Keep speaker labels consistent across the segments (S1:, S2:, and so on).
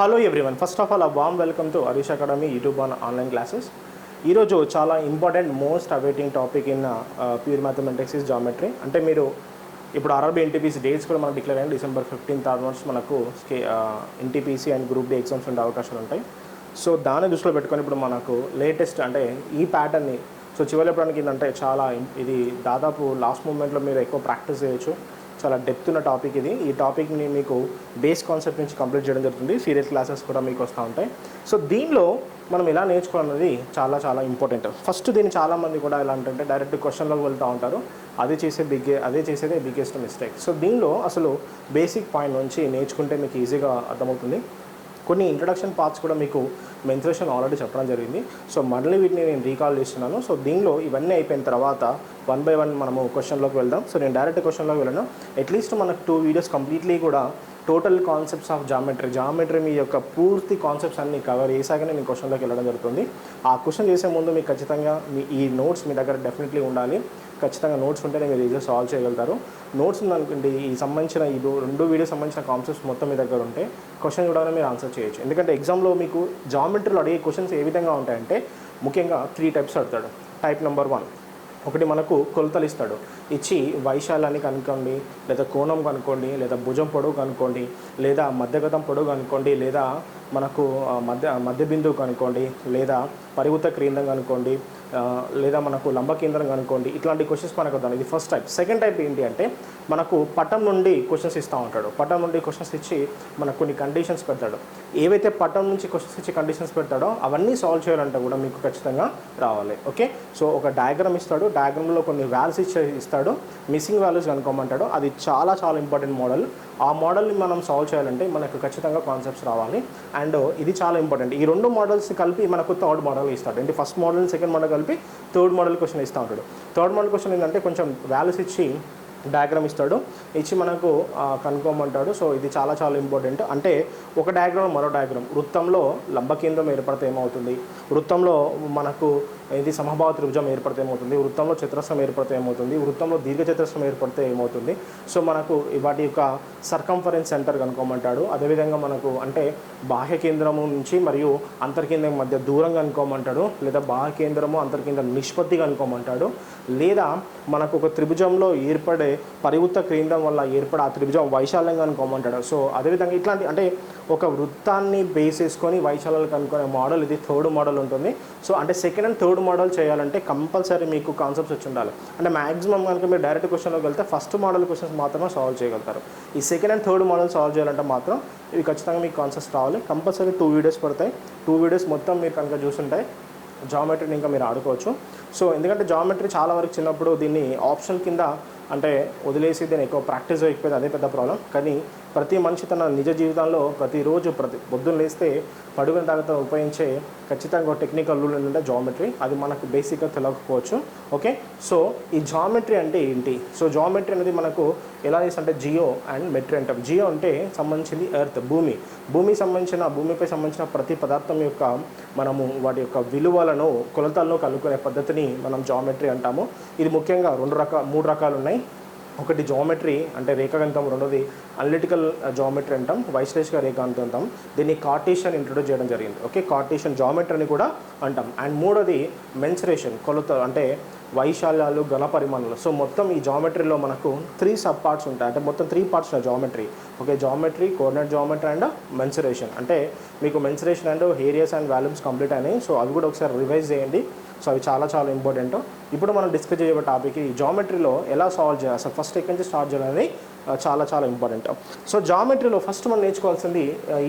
S1: Hello everyone, first of all warm welcome to Harish academy YouTube online classes. ఈరోజు చాలా important most awaiting topic in pure mathematics is geometry. అంటే మీరు ఇప్పుడు RRB NTPC dates కూడా మనకు declare అయ్యాయి. December 15th onwards మనకు NTPC and group D exams ఉండే అవకాశాలు ఉంటాయి. సో దాన్ని దృష్టిలో పెట్టుకొని ఇప్పుడు మనకు లేటెస్ట్ అంటే ఈ ప్యాటర్న్ని చివరి ఎప్పడానికి ఏంటంటే చాలా ఇది దాదాపు లాస్ట్ మూమెంట్లో మీరు ఎక్కువ ప్రాక్టీస్ చేయొచ్చు. చాలా డెప్త్ ఉన్న టాపిక్ ఇది. ఈ టాపిక్ని మీకు బేస్ కాన్సెప్ట్ నుంచి కంప్లీట్ చేయడం జరుగుతుంది. సీరియస్ క్లాసెస్ కూడా మీకు వస్తూ ఉంటాయి. సో దీనిలో మనం ఎలా నేర్చుకోవాలన్నది చాలా చాలా ఇంపార్టెంట్. ఫస్ట్ దీన్ని చాలామంది కూడా ఎలా అంటే డైరెక్ట్ క్వశ్చన్లోకి వెళ్తూ ఉంటారు. అదే చేసేదే బిగ్గెస్ట్ మిస్టేక్. సో దీనిలో అసలు బేసిక్ పాయింట్ నుంచి నేర్చుకుంటే మీకు ఈజీగా అర్థమవుతుంది. కొన్ని ఇంట్రడక్షన్ పార్ట్స్ కూడా మీకు మెన్సురేషన్ ఆల్రెడీ చెప్పడం జరిగింది. సో మళ్ళీ వీటిని నేను రీకాల్ చేస్తున్నాను. సో దీనిలో ఇవన్నీ అయిపోయిన తర్వాత 1 by 1 మనము క్వశ్చన్లోకి వెళ్దాం. సో నేను డైరెక్ట్ క్వశ్చన్లోకి వెళ్ళను. అట్లీస్ట్ మనకు 2 వీడియోస్ కంప్లీట్లీ కూడా టోటల్ కాన్సెప్ట్స్ ఆఫ్ జామెట్రీ మీ యొక్క పూర్తి కాన్సెప్ట్స్ అన్ని కవర్ చేశాకనే నేను క్వశ్చన్లోకి వెళ్ళడం జరుగుతుంది. ఆ క్వశ్చన్ చేసే ముందు మీకు ఖచ్చితంగా ఈ నోట్స్ మీ దగ్గర డెఫినెట్లీ ఉండాలి. ఖచ్చితంగా నోట్స్ ఉంటేనే మీరు ఈజీగా సాల్వ్ చేయగలుగుతారు. నోట్స్ ఉందనుకోండి, ఈ సంబంధించిన ఈ 2 వీడియోస్ సంబంధించిన కాన్సెప్ట్స్ మొత్తం మీ దగ్గర ఉంటే క్వశ్చన్ చూడగానే మీరు ఆన్సర్ చేయొచ్చు. ఎందుకంటే ఎగ్జామ్లో మీకు జామెట్రీలో అడిగే క్వశ్చన్స్ ఏ విధంగా ఉంటాయంటే ముఖ్యంగా 3 టైప్స్ అడతాడు. టైప్ నెంబర్ 1, ఒకటి మనకు కొలతలు ఇస్తాడు. ఇచ్చి వైశాల్యాన్ని కనుక్కోండి, లేదా కోణం కనుక్కోండి, లేదా భుజం పొడవు కనుక్కోండి, లేదా మధ్యగతం పొడవు కనుక్కోండి, లేదా మనకు మధ్య బిందువు కనుక్కోండి, లేదా పరివృత్త కేంద్రం కనుక్కోండి, లేదా మనకు లంబ కేంద్రం కనుక్కోండి. ఇట్లాంటి క్వశ్చన్స్ మనకు వద్దాం. ఇది ఫస్ట్ టైప్. సెకండ్ టైప్ ఏంటి అంటే మనకు పటం నుండి క్వశ్చన్స్ ఇస్తూ ఉంటాడు. పటం నుండి క్వశ్చన్స్ ఇచ్చి మనకు కొన్ని కండిషన్స్ పెడతాడు. ఏవైతే పటం నుంచి క్వశ్చన్స్ ఇచ్చి కండిషన్స్ పెడతాడో అవన్నీ సాల్వ్ చేయాలంటే కూడా మీకు ఖచ్చితంగా రావాలి. ఓకే, సో ఒక డయాగ్రామ్ ఇస్తాడు. డయాగ్రామ్లో కొన్ని వాల్యూస్ ఇస్తాడు. మిస్సింగ్ వాల్యూస్ కనుక్కోమంటాడు. అది చాలా చాలా ఇంపార్టెంట్ మోడల్. ఆ మోడల్ని మనం సాల్వ్ చేయాలంటే మనకు ఖచ్చితంగా కాన్సెప్ట్స్ రావాలి. అండ్ ఇది చాలా ఇంపార్టెంట్. ఈ 2 మోడల్స్ కలిపి మనకు థర్డ్ మోడల్ ఇస్తాడు. అంటే ఫస్ట్ మోడల్ సెకండ్ మోడల్ కలిపి థర్డ్ మోడల్ క్వశ్చన్ ఇస్తూ ఉంటాడు. థర్డ్ మోడల్ క్వశ్చన్ ఏంటంటే కొంచెం వాల్యూస్ ఇచ్చి డయాగ్రామ్ ఇస్తాడు. ఇచ్చి మనకు కనుక్కోమంటాడు. సో ఇది చాలా చాలా ఇంపార్టెంట్. అంటే ఒక డయాగ్రామ్ మరో డయాగ్రామ్, వృత్తంలో లంబ కేంద్రం ఏర్పడితే ఏమవుతుంది, వృత్తంలో మనకు ఇది సమబాహు త్రిభుజం ఏర్పడితే ఏమవుతుంది, వృత్తంలో చతురస్రం ఏర్పడితే ఏమవుతుంది, వృత్తంలో దీర్ఘచతురస్రం ఏర్పడితే ఏమవుతుంది. సో మనకు వాటి యొక్క సర్కంఫరెన్స్ సెంటర్ కనుక్కోమంటాడు. అదేవిధంగా మనకు అంటే బాహ్య కేంద్రము నుంచి మరియు అంతర్కేంద్రం మధ్య దూరం కనుక్కోమంటాడు, లేదా బాహ్య కేంద్రము అంతర్కేంద్రం నిష్పత్తి కనుక్కోమంటాడు, లేదా మనకు ఒక త్రిభుజంలో ఏర్పడే పరివృత్త కేంద్రం వల్ల ఏర్పడే ఆ త్రిభుజం వైశాల్యం కనుక్కోమంటాడు. సో అదేవిధంగా ఇట్లాంటి అంటే ఒక వృత్తాన్ని బేస్ చేసుకొని వైశాల్యాలు కనుక్కునే మోడల్ ఇది థర్డ్ మోడల్ ఉంటుంది. సో అంటే సెకండ్ అండ్ థర్డ్ మోడల్ చేయాలంటే కంపల్సరీ మీకు కాన్సెప్ట్స్ వచ్చి ఉండాలి. అంటే మ్యాక్సిమం కనుక మీరు డైరెక్ట్ క్వశ్చన్లోకి వెళ్తే ఫస్ట్ మోడల్ క్వశ్చన్స్ మాత్రమే సాల్వ్ చేయగలుగుతారు. ఈ second and third model solve చేయాలంటే మాత్రం ఇవి ఖచ్చితంగా మీకు కాన్సెప్ట్స్ రావాలి. కంపల్సరీ 2 వీడియోస్ పడతాయి. 2 వీడియోస్ మొత్తం మీరు కనుక చూస్తుంటాయి జామెట్రీని ఇంకా మీరు ఆడుకోవచ్చు. సో ఎందుకంటే జామెట్రీ చాలా వరకు చిన్నప్పుడు దీన్ని ఆప్షన్ కింద అంటే వదిలేసి దీన్ని ఎక్కువ ప్రాక్టీస్ చేయకపోతే అదే పెద్ద ప్రాబ్లం. కానీ ప్రతి మనిషి తన నిజ జీవితంలో ప్రతిరోజు పొద్దున్న లేస్తే పడుకున్న తర్వాత ఉపయోగించే ఖచ్చితంగా టెక్నికల్ రూల్ ఏంటంటే జామెట్రీ. అది మనకు బేసిక్గా తెలియకపోవచ్చు. ఓకే, సో ఈ జామెట్రీ అంటే ఏంటి? సో జామెట్రీ అనేది మనకు ఎలా చేస్తుంటే జియో అండ్ మెట్రీ అంటాం. జియో అంటే సంబంధించింది ఎర్త్, భూమిపై సంబంధించిన ప్రతి పదార్థం యొక్క మనము వాటి యొక్క విలువలను కొలతలను కనుక్కునే పద్ధతిని మనం జామెట్రీ అంటాము. ఇది ముఖ్యంగా 3 రకాలు ఉన్నాయి. ఒకటి జామెట్రీ అంటే రేఖాగణితం, రెండోది అనలిటికల్ జామెట్రీ అంటాం, వైశ్లేషిక రేఖాగణితం అంటాం. దీన్ని కార్టీషియన్ ఇంట్రొడ్యూస్ చేయడం జరిగింది. ఓకే, కార్టీషియన్ జామెట్రీ అని కూడా అంటాం. అండ్ మూడోది మెన్సురేషన్, కొలత అంటే వైశాల్యాలు, ఘన పరిమాణాలు. సో మొత్తం ఈ జామెట్రీలో మనకు 3 సబ్ పార్ట్స్ ఉంటాయి. అంటే మొత్తం 3 పార్ట్స్ ఉన్నాయి geometry. Okay, geometry, coordinate geometry and mensuration. అంటే మీకు mensuration and areas and volumes complete అయినాయి. సో అవి కూడా ఒకసారి రివైజ్ చేయండి. సో అవి చాలా చాలా ఇంపార్టెంట్. ఇప్పుడు మనం డిస్కస్ చేయబోయే టాపిక్ ఈ జామెట్రీలో ఎలా సాల్వ్ చేయాలి, అసలు ఫస్ట్ ఎక్కడి నుంచి స్టార్ట్ చేయాలనేది చాలా చాలా ఇంపార్టెంట్. సో జామెట్రీలో ఫస్ట్ మనం నేర్చుకోవాల్సింది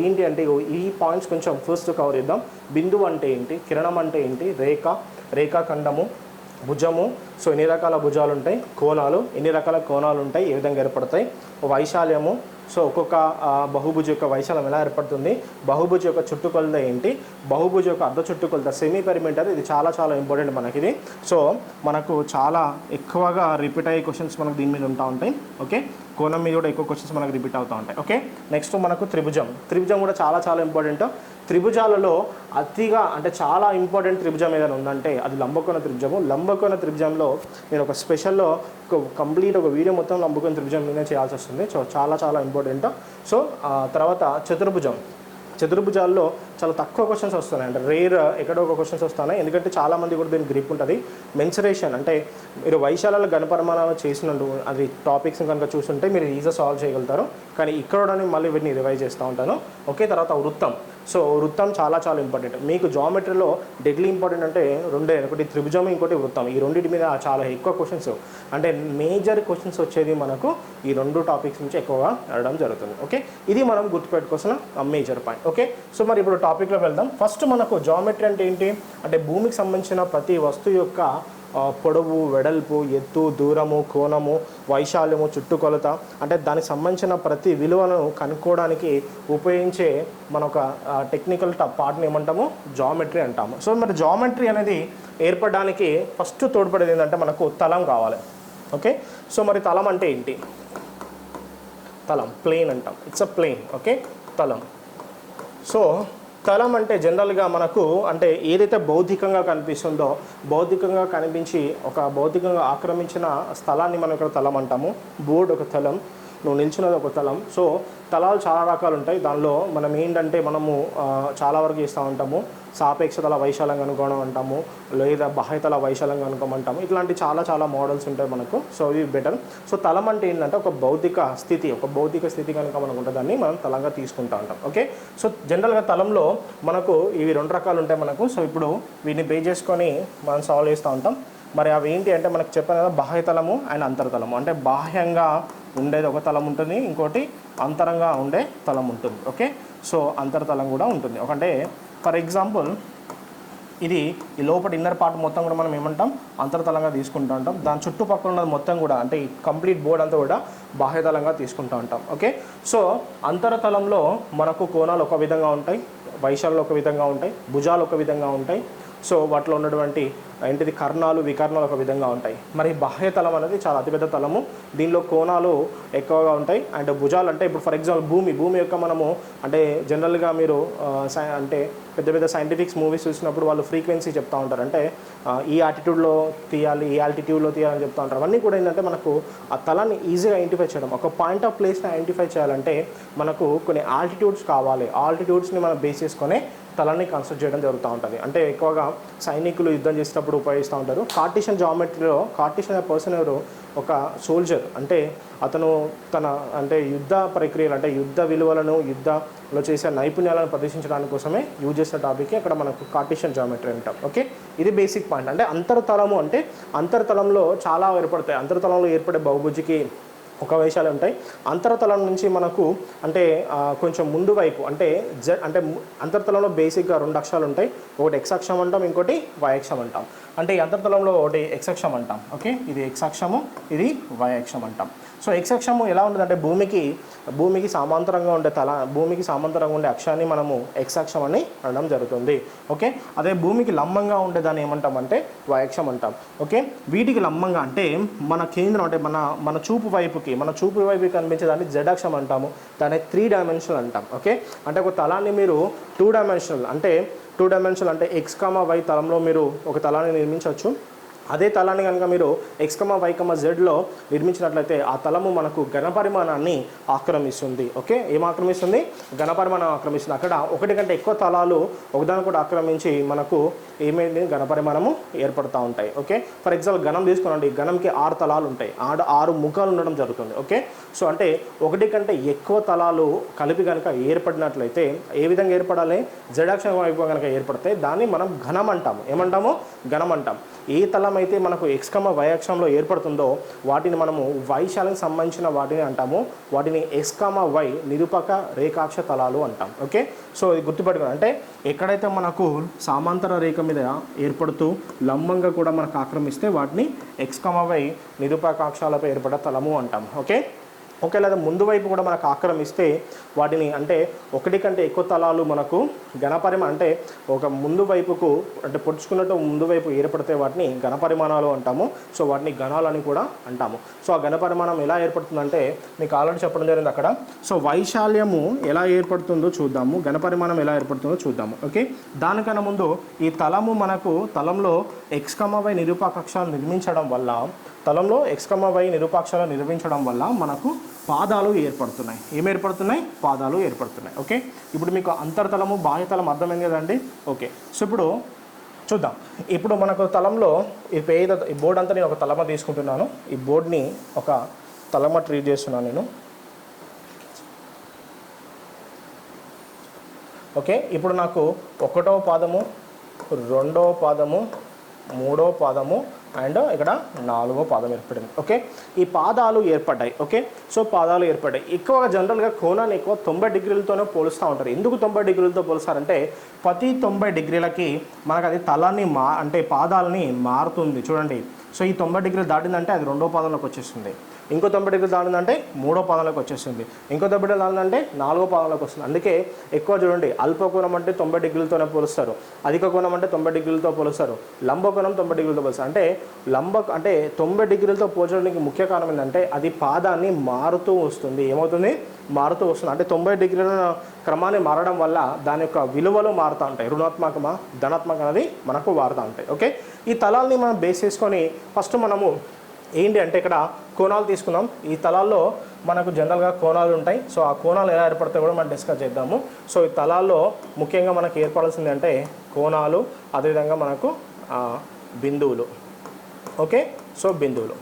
S1: ఏంటి అంటే ఈ పాయింట్స్ కొంచెం ఫస్ట్ కవర్ చేద్దాం. బిందువు అంటే ఏంటి, కిరణం అంటే ఏంటి, రేఖాఖండము, భుజము. సో ఎన్ని రకాల భుజాలు ఉంటాయి, కోణాలు, ఎన్ని రకాల కోణాలు ఉంటాయి, ఏ విధంగా ఏర్పడతాయి, వైశాల్యము. సో ఒక్కొక్క బహుభుజ యొక్క వైశాల్యం ఎలా ఏర్పడుతుంది, బహుభుజ యొక్క చుట్టుకొలత ఏంటి, బహుభుజ యొక్క అర్ధ చుట్టుకొలత సెమీ పెరిమీటర్. ఇది చాలా చాలా ఇంపార్టెంట్ మనకి ఇది. సో మనకు చాలా ఎక్కువగా రిపీట్ అయ్యే క్వశ్చన్స్ మనకు దీని మీద ఉంటా ఉంటాయి. ఓకే, కోణం మీద కూడా ఎక్కువ క్వశ్చన్స్ మనకు రిపీట్ అవుతూ ఉంటాయి. ఓకే, నెక్స్ట్ మనకు త్రిభుజం కూడా చాలా చాలా ఇంపార్టెంట్. త్రిభుజాలలో అతిగా అంటే చాలా ఇంపార్టెంట్ త్రిభుజం ఏదైనా ఉందంటే అది లంబకోణ త్రిభుజము. లంబకోణ త్రిభుజంలో నేను ఒక స్పెషల్లో కంప్లీట్ ఒక వీడియో మొత్తం లంబకోణ త్రిభుజం మీద చేయాల్సి వస్తుంది. సో చాలా చాలా ఇంపార్టెంట్. సో తర్వాత చతుర్భుజం. చతుర్భుజాల్లో చాలా తక్కువ క్వశ్చన్స్ వస్తున్నాయి, అంటే రేర్ ఎక్కడో ఒక క్వశ్చన్స్ వస్తున్నాయి. ఎందుకంటే చాలామంది కూడా దీనికి గ్రిప్ ఉంటుంది. మెన్సరేషన్ అంటే మీరు వైశాల్యాల ఘనపరిమాణాలు చేసినట్టు అది టాపిక్స్ కనుక చూస్తుంటే మీరు ఈజీగా సాల్వ్ చేయగలుగుతారు. కానీ ఇక్కడ మళ్ళీ వీటిని రివైజ్ చేస్తూ ఉంటాను. ఓకే, తర్వాత వృత్తం. సో వృత్తం చాలా చాలా ఇంపార్టెంట్. మీకు జామెట్రీలో డెడ్లీ ఇంపార్టెంట్ అంటే రెండే, ఒకటి త్రిభుజం, ఇంకోటి వృత్తం. ఈ రెండింటి మీద చాలా ఎక్కువ క్వశ్చన్స్, అంటే మేజర్ క్వశ్చన్స్ వచ్చేది మనకు ఈ రెండు టాపిక్స్ నుంచి ఎక్కువగా అడగడం జరుగుతుంది. ఓకే, ఇది మనం గుర్తుపెట్టుకోవాల్సిన మేజర్ పాయింట్. ఓకే, సో మరి ఇప్పుడు టాపిక్లో వెళ్దాం. ఫస్ట్ మనకు జామెట్రీ అంటే ఏంటి అంటే భూమికి సంబంధించిన ప్రతి వస్తువు యొక్క పొడవు, వెడల్పు, ఎత్తు, దూరము, కోణము, వైశాల్యము, చుట్టుకొలత, అంటే దానికి సంబంధించిన ప్రతి విలువను కనుక్కోవడానికి ఉపయోగించే మన ఒక టెక్నికల్ పార్ట్ని ఏమంటాము, జామెట్రీ అంటాము. సో మరి జామెట్రీ అనేది ఏర్పడడానికి ఫస్ట్ తోడ్పడేది ఏంటంటే మనకు తలం కావాలి. ఓకే, సో మరి తలం అంటే ఏంటి? తలం ప్లేన్ అంటాం, ఇట్స్ అ ప్లేన్. ఓకే, తలం. సో తలం అంటే జనరల్గా మనకు అంటే ఏదైతే భౌతికంగా కనిపిస్తుందో, భౌతికంగా కనిపించి ఒక భౌతికంగా ఆక్రమించిన స్థలాన్ని మనం ఇక్కడ తలం అంటాము. బోర్డు ఒక తలం, నువ్వు నిల్చున్నది ఒక తలం. సో తలాలు చాలా రకాలు ఉంటాయి. దానిలో మనం ఏంటంటే మనము చాలా వరకు చేస్తూ ఉంటాము, సాపేక్ష తల వైశాల్యం కనుక్కోవడం అంటాము, లేదా బాహ్యతల వైశాల్యం కనుక్కోమంటాము. ఇట్లాంటి చాలా చాలా మోడల్స్ ఉంటాయి మనకు. సో ఇవి బెటర్. సో తలం అంటే ఏంటంటే ఒక భౌతిక స్థితి కనుక మనకు ఉంటుంది, దాన్ని మనం తలంగా తీసుకుంటూ ఉంటాం. ఓకే, సో జనరల్గా తలంలో మనకు ఇవి రెండు రకాలు ఉంటాయి మనకు. సో ఇప్పుడు వీటిని బేస్ చేసుకొని మనం సాల్వ్ చేస్తూ ఉంటాం. మరి అవి ఏంటి అంటే మనకు చెప్పాను కదా, బాహ్యతలము అండ్ అంతర్తలము. అంటే బాహ్యంగా ఉండేది ఒక తలం ఉంటుంది, ఇంకోటి అంతరంగా ఉండే తలం ఉంటుంది. ఓకే, సో అంతర్తలం కూడా ఉంటుంది. అంటే ఫర్ ఎగ్జాంపుల్ ఇది ఈ లోపల ఇన్నర్ పార్ట్ మొత్తం కూడా మనం ఏమంటాం, అంతర్తలంగా తీసుకుంటూ ఉంటాం. దాని చుట్టుపక్కల ఉన్నది మొత్తం కూడా అంటే ఈ కంప్లీట్ బోర్డ్ అంతా కూడా బాహ్యతలంగా తీసుకుంటూ ఉంటాం. ఓకే, సో అంతర్తలంలో మనకు కోణాలు ఒక విధంగా ఉంటాయి, వైశాల్యాలు ఒక విధంగా ఉంటాయి, భుజాలు ఒక విధంగా ఉంటాయి. సో వాటిలో ఉన్నటువంటి ఏంటిది కర్ణాలు, వికర్ణాలు ఒక విధంగా ఉంటాయి. మరి బాహ్యతలం అనేది చాలా అతిపెద్ద తలము, దీనిలో కోణాలు ఎక్కువగా ఉంటాయి. అండ్ భుజాలు అంటే ఇప్పుడు ఫర్ ఎగ్జాంపుల్ భూమి యొక్క మనము అంటే జనరల్గా మీరు అంటే పెద్ద పెద్ద సైంటిఫిక్స్ మూవీస్ చూసినప్పుడు వాళ్ళు ఫ్రీక్వెన్సీ చెప్తూ ఉంటారు, అంటే ఈ ఆటిట్యూడ్లో తీయాలి, ఈ ఆల్టిట్యూడ్లో తీయాలని చెప్తూ ఉంటారు. అవన్నీ కూడా ఏంటంటే మనకు ఆ తలాన్ని ఈజీగా ఐడెంటిఫై చేయడం, ఒక పాయింట్ ఆఫ్ ప్లేస్ని ఐడెంటిఫై చేయాలంటే మనకు కొన్ని ఆల్టిట్యూడ్స్ కావాలి. ఆల్టిట్యూడ్స్ని మనం బేస్ చేసుకొని తలాన్ని కన్స్ట్రక్ట్ చేయడం జరుగుతూ ఉంటుంది. అంటే ఎక్కువగా సైనికులు యుద్ధం చేసేటప్పుడు ఉపయోగిస్తూ ఉంటారు. కార్టీషియన్ జామెట్రీలో కార్టీషియన్ అనే పర్సన్ ఎవరు, ఒక సోల్జర్. అంటే అతను తన అంటే యుద్ధ ప్రక్రియలు అంటే యుద్ధ విలువలను, యుద్ధంలో చేసే నైపుణ్యాలను ప్రదర్శించడానికి కోసమే యూజ్ చేసిన టాపిక్ అక్కడ మనకు కార్టీషియన్ జామెట్రీ అంటాం. ఓకే, ఇది బేసిక్ పాయింట్. అంటే అంతర్తలము అంటే అంతర్తలంలో చాలా ఏర్పడతాయి. అంతర్తలంలో ఏర్పడే బహుభుజికి ఒక వైశాల్యం ఉంటాయి. అంతర్తలం నుంచి మనకు అంటే కొంచెం ముందు వైపు అంటే అంటే అంతర్తలంలో బేసిక్గా రెండు అక్షరాలు ఉంటాయి, ఒకటి ఎక్స్ అక్షం అంటాం, ఇంకోటి వై అక్షం అంటాం. అంటే ఈ అంతర్తలంలో ఒకటి ఎక్స్ అక్షం అంటాం. ఓకే, ఇది ఎక్స్ అక్షము, ఇది వై అక్షం అంటాం. సో ఎక్స్ అక్షము ఎలా ఉంటుందంటే భూమికి సమాంతరంగా ఉండే భూమికి సమాంతరంగా ఉండే అక్షాన్ని మనము ఎక్స్ అక్షం అని అనడం జరుగుతుంది. ఓకే, అదే భూమికి లంబంగా ఉండే దాన్ని ఏమంటామంటే వై అక్షం అంటాం. ఓకే, వీటికి లంబంగా అంటే మన కేంద్రం అంటే మన చూపు వైపుకి కనిపించేదాన్ని జెడ్ అక్షం అంటాము, దాన్ని 3 డైమెన్షనల్ అంటాం. ఓకే, అంటే ఒక తలాన్ని మీరు 2 డైమెన్షనల్ అంటే ఎక్స్ కామా వై తలంలో మీరు ఒక తలాన్ని నిర్మించవచ్చు. అదే తలాన్ని కనుక మీరు ఎక్స్ కమా వై కమా జెడ్లో నిర్మించినట్లయితే ఆ తలము మనకు ఘనపరిమాణాన్ని ఆక్రమిస్తుంది. ఓకే, ఏం ఆక్రమిస్తుంది? ఘనపరిమాణం ఆక్రమిస్తుంది. అక్కడ ఒకటి కంటే ఎక్కువ తలాలు ఒకదాని కూడా ఆక్రమించి మనకు ఏమైంది, ఘనపరిమాణము ఏర్పడుతూ ఉంటాయి. ఓకే, ఫర్ ఎగ్జాంపుల్ ఘనం తీసుకోండి, ఘనంకి 6 తలాలు ఉంటాయి, 6 ముఖాలు ఉండడం జరుగుతుంది. ఓకే, సో అంటే ఒకటి కంటే ఎక్కువ తలాలు కలిపి కనుక ఏర్పడినట్లయితే ఏ విధంగా ఏర్పడాలి, జడాక్షం వైపు కనుక ఏర్పడితే దాన్ని మనం ఘనం అంటాము. ఏమంటాము? ఘనం అంటాం. ఏ తలం అయితే మనకు ఎక్స్ కమ వై అక్షంలో ఏర్పడుతుందో వాటిని మనము వైశాల్యం సంబంధించిన వాటిని అంటాము. వాటిని ఎక్స్ కమ వై నిరూపక రేఖాక్ష తలాలు అంటాం. ఓకే, సో ఇది గుర్తుపెట్టుకోండి. అంటే ఎక్కడైతే మనకు సమాంతర రేఖ మీద ఏర్పడుతూ లంబంగా కూడా మనకు ఆక్రమిస్తే వాటిని ఎక్స్ కమ వై నిరూపకాక్షాలపై ఏర్పడే తలము అంటాం. ఓకే, లేదా ముందు వైపు కూడా మనకు ఆక్రమిస్తే వాటిని అంటే ఒకటి కంటే ఎక్కువ తలాలు మనకు ఘనపరిమాణం అంటే ఒక ముందు వైపుకు అంటే పొడుచుకున్నట్టు ముందు వైపు ఏర్పడితే వాటిని ఘనపరిమాణాలు అంటాము. సో వాటిని ఘనాలని కూడా అంటాము. సో ఆ ఘనపరిమాణం ఎలా ఏర్పడుతుందంటే మీకు ఆల్రెడీ చెప్పడం జరిగింది అక్కడ. సో వైశాల్యము ఎలా ఏర్పడుతుందో చూద్దాము, ఘనపరిమాణం ఎలా ఏర్పడుతుందో చూద్దాము. ఓకే, దానికన్నా ముందు ఈ తలము మనకు తలంలో ఎక్స్ కమ వై నిరూపకాక్షాలు నిర్మించడం వల్ల తలంలో ఎక్స్ కమ వై నిరూపాక్షాలు నిర్మించడం వల్ల మనకు పాదాలు ఏర్పడుతున్నాయి. ఏం ఏర్పడుతున్నాయి? పాదాలు ఏర్పడుతున్నాయి. ఓకే, ఇప్పుడు మీకు అంతర్తలము బాహ్యతలం అర్థమైంది కదండి. ఓకే, సో ఇప్పుడు చూద్దాం. ఇప్పుడు మనకు తలంలో ఈ బోర్డ్ అంతా నేను ఒక తలమ తీసుకుంటున్నాను. ఈ బోర్డ్ని ఒక తలమ ట్రీట్ చేస్తున్నాను నేను. ఓకే, ఇప్పుడు నాకు 1వ పాదము, 2వ పాదము, 3వ పాదము అండ్ ఇక్కడ 4వ పాదం ఏర్పడింది. ఓకే, ఈ పాదాలు ఏర్పడ్డాయి. ఓకే, సో పాదాలు ఏర్పడ్డాయి. ఎక్కువగా జనరల్గా కోణాన్ని ఎక్కువ 90 డిగ్రీలతోనే పోలుస్తూ ఉంటారు. ఎందుకు 90 డిగ్రీలతో పోలుస్తారంటే ప్రతి 90 డిగ్రీలకి మనకు అది తలాన్ని అంటే పాదాలని మారుతుంది. చూడండి, సో ఈ 90 డిగ్రీలు దాటిందంటే అది 2వ పాదంలోకి వచ్చేస్తుంది. ఇంకో 90 డిగ్రీలు దాటిందంటే 3వ పాదంలోకి వచ్చేస్తుంది. ఇంకో 90 డిగ్రీలు దాటిందంటే 4వ పాదంలోకి వస్తుంది. అందుకే ఎక్కువ చూడండి, అల్పకోణం అంటే 90 డిగ్రీలతోనే పోలుస్తారు, అధిక కోణం అంటే 90 డిగ్రీలతో పోలుస్తారు, లంబకోణం 90 డిగ్రీలతో పోలుస్తారు. అంటే 90 డిగ్రీలతో పోల్చడానికి ముఖ్య కారణం ఏంటంటే అది పాదాన్ని మారుతూ వస్తుంది. ఏమవుతుంది? మారుతూ వస్తుంది. అంటే 90 డిగ్రీల క్రమాన్ని మారడం వల్ల దాని యొక్క విలువలు మారుతూ ఉంటాయి. రుణాత్మకమా ధనాత్మక అనేది మనకు మారుతూ ఉంటాయి. ఓకే, ఈ తలాల్ని మనం బేస్ చేసుకొని ఫస్ట్ మనము ఏంటి అంటే ఇక్కడ కోణాలు తీసుకుందాం. ఈ తలాల్లో మనకు జనరల్గా కోణాలు ఉంటాయి. సో ఆ కోణాలు ఎలా ఏర్పడతాయో కూడా మనం డిస్కస్ చేద్దాము. సో ఈ తలాల్లో ముఖ్యంగా మనకు ఏర్పడాల్సింది అంటే కోణాలు, అదేవిధంగా మనకు బిందువులు. ఓకే, సో బిందువులు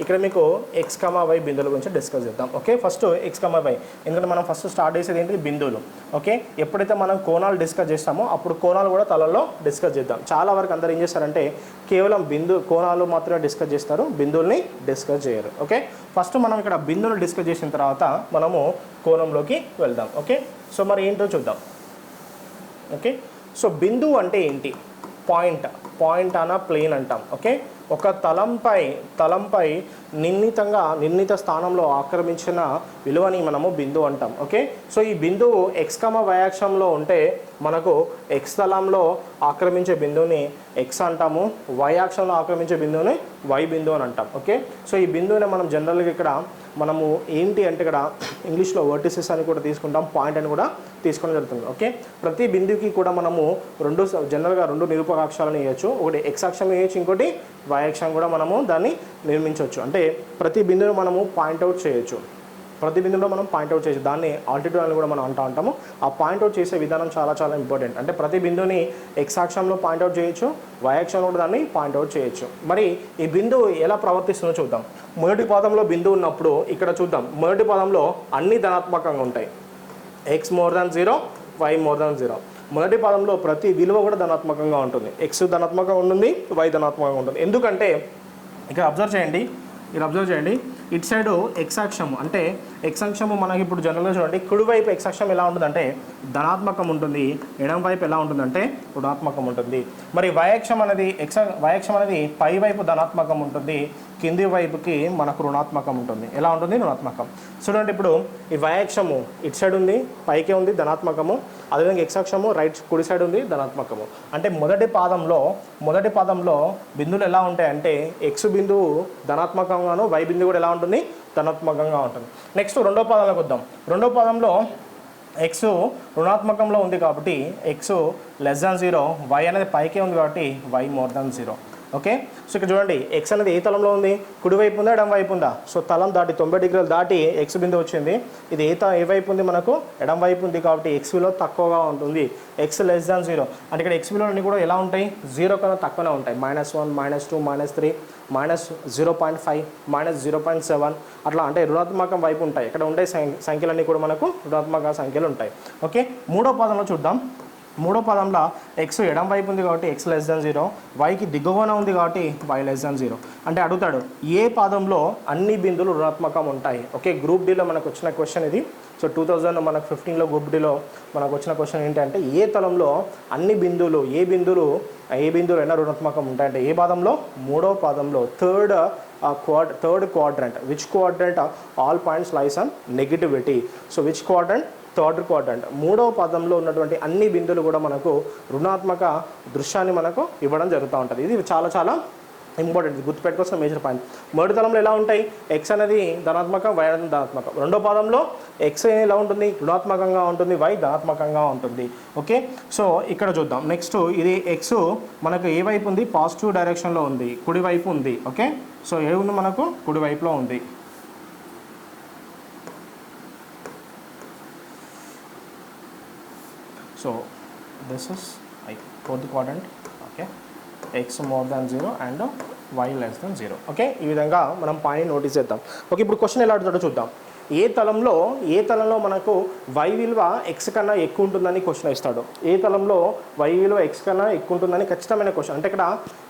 S1: ఇక్కడ మీకు x, y బిందువుల గురించి డిస్కస్ చేద్దాం. ఓకే, ఫస్ట్ x, y, ఎందుకంటే మనం ఫస్ట్ స్టార్ట్ చేసేది ఏంటి? బిందువులు. ఓకే, ఎప్పుడైతే మనం కోణాలు డిస్కస్ చేస్తామో అప్పుడు కోణాలు కూడా తలలో డిస్కస్ చేద్దాం. చాలా వరకు అందరు ఏం చేస్తారంటే కేవలం కోణాలు మాత్రమే డిస్కస్ చేస్తారు, బిందువుల్ని డిస్కస్ చేయరు. ఓకే, ఫస్ట్ మనం ఇక్కడ బిందువులు డిస్కస్ చేసిన తర్వాత మనము కోణంలోకి వెళ్దాం. ఓకే, సో మరి ఏంటో చూద్దాం. ఓకే, సో బిందువు అంటే ఏంటి? పాయింట్ అన్న ప్లేన్ అంటాం. ఓకే, ఒక తలంపై నిర్ణీత స్థానంలో ఆక్రమించిన విలువని మనము బిందువు అంటాం. ఓకే, సో ఈ బిందువు x, y అక్షంలో ఉంటే మనకు x తలంలో ఆక్రమించే బిందువుని x అంటాము, y అక్షంలో ఆక్రమించే బిందువుని y బిందువు అని అంటాం. ఓకే, సో ఈ బిందువుని మనం జనరల్గా ఇక్కడ మనము ఏంటి అంటే ఇక్కడ ఇంగ్లీష్లో వర్టిసెస్ అని కూడా తీసుకుంటాం, పాయింట్ అని కూడా తీసుకోవడం జరుగుతుంది. ఓకే, ప్రతి బిందువుకి కూడా మనము జనరల్గా 2 నిరూపకాక్షాలను వేయచ్చు. ఒకటి x అక్షం వేయచ్చు, ఇంకోటి y అక్షం కూడా మనము దాన్ని నిర్మించవచ్చు. అంటే ప్రతి బిందువును మనము పాయింట్అవుట్ చేయొచ్చు. దాన్ని ఆల్టిట్యూడ్ అని కూడా మనం అంటాము. ఆ పాయింట్అవుట్ చేసే విధానం చాలా చాలా ఇంపార్టెంట్. అంటే ప్రతి బిందువుని x అక్షంలో పాయింట్అవుట్ చేయొచ్చు, y అక్షంలో కూడా దాన్ని పాయింట్అవుట్ చేయొచ్చు. మరి ఈ బిందువు ఎలా ప్రవర్తిస్తుందో చూద్దాం. మొదటి పాదంలో బిందువు ఉన్నప్పుడు ఇక్కడ చూద్దాం. మొదటి పాదంలో అన్ని ధనాత్మకంగా ఉంటాయి. x <0, y <0. మొదటి పాదంలో ప్రతి విలువ కూడా ధనాత్మకంగా ఉంటుంది. x ధనాత్మకంగా ఉంటుంది, y ధనాత్మకంగా ఉంటుంది. ఎందుకంటే ఇక్కడ అబ్జర్వ్ చేయండి, ఇటు సైడు x అక్షము అంటే x అక్షము మనకి ఇప్పుడు జనరల్గా చూడండి, కుడివైపు x అక్షం ఎలా ఉంటుందంటే ధనాత్మకం ఉంటుంది, ఎడమ వైపు ఎలా ఉంటుందంటే రుణాత్మకం ఉంటుంది. మరి y అక్షం అనేది పై వైపు ధనాత్మకం ఉంటుంది, కింది వైపుకి మనకు రుణాత్మకం ఉంటుంది. ఎలా ఉంటుంది? రుణాత్మకం. చూడండి, ఇప్పుడు ఈ y అక్షము ఇటు సైడ్ ఉంది, పైకే ఉంది ధనాత్మకము, అదేవిధంగా x అక్షము కుడి సైడ్ ఉంది ధనాత్మకము. అంటే మొదటి పాదంలో బిందువులు ఎలా ఉంటాయంటే x బిందువు ధనాత్మకంగాను, y బిందువు కూడా ఎలా ఉంటుంది? ధనాత్మకంగా ఉంటుంది. నెక్స్ట్ రెండో పాదంలోకి వద్దాం. రెండో పాదంలో x రుణాత్మకంలో ఉంది కాబట్టి x <0, y అనేది పైకే ఉంది కాబట్టి y <0. ఓకే, సో ఇక్కడ చూడండి, x అనేది ఏ తలంలో ఉంది? కుడివైపు ఉందా, ఎడమ వైపు ఉందా? సో తలం దాటి 90 డిగ్రీలు దాటి x బిందువు వచ్చింది. ఇది ఏ వైపు ఉంది? మనకు ఎడమ వైపు ఉంది కాబట్టి x విలువ తక్కువగా ఉంటుంది. x <0 అంటే ఇక్కడ x విలువలన్నీ కూడా ఎలా ఉంటాయి? 0 కన్నా తక్కువనే ఉంటాయి. -1, -2, -3, -0.5, -0.7 అట్లా, అంటే రుణాత్మకం వైపు ఉంటాయి. ఇక్కడ ఉండే సంఖ్యలన్నీ కూడా మనకు రుణాత్మక సంఖ్యలు ఉంటాయి. ఓకే, మూడో పాదంలో చూద్దాం. మూడో పదంలో x ఎడం వైపు ఉంది కాబట్టి x <0, yకి దిగువన ఉంది కాబట్టి y <0. అంటే అడుగుతాడు ఏ పాదంలో అన్ని బిందువులు రుణాత్మకం ఉంటాయి. ఓకే, గ్రూప్ డీలో మనకు వచ్చిన క్వశ్చన్ ఇది. సో 2015లో గ్రూప్ డీలో మనకు వచ్చిన క్వశ్చన్ ఏంటంటే ఏ తలంలో అన్ని బిందువులు ఏ బిందువులు అయినా రుణాత్మకం ఉంటాయంటే ఏ పాదంలో? మూడో పాదంలో, third quadrant. Which quadrant? All points lies on negativity. So which quadrant? Third quadrant. మూడవ పదంలో ఉన్నటువంటి అన్ని బిందువులు కూడా మనకు రుణాత్మక దృశ్యాన్ని మనకు ఇవ్వడం జరుగుతూ ఉంటుంది. ఇది చాలా చాలా ఇంపార్టెంట్, గుర్తుపెట్టుకోవాల్సిన మేజర్ పాయింట్. మొదటి తలంలో ఎలా ఉంటాయి? x అనేది ధనాత్మకం, y అనేది ధనాత్మకం. రెండో పాదంలో x ఎలా ఉంటుంది? రుణాత్మకంగా ఉంటుంది, y ధనాత్మకంగా ఉంటుంది. ఓకే, సో ఇక్కడ చూద్దాం. నెక్స్ట్ ఇది x మనకు ఏ వైపు ఉంది? పాజిటివ్ డైరెక్షన్లో ఉంది, కుడివైపు ఉంది. ఓకే, సో ఏ ఉంది? మనకు కుడివైపులో ఉంది. So this is fourth quadrant. Okay, x more than 0 and y less than 0. Okay, ఈ విధంగా మనం పాయింట్ నోటీస్ చేద్దాం. ఓకే, ఇప్పుడు క్వశ్చన్ ఎలా అడుగుతాడో చూద్దాం. ఏ తలంలో మనకు y విలువ x కన్నా ఎక్కువ ఉంటుందని క్వశ్చన్ ఇస్తాడు. ఏ తలంలో y విలువ x కన్నా ఎక్కువ ఉంటుందని ఖచ్చితమైన క్వశ్చన్. అంటే ఇక్కడ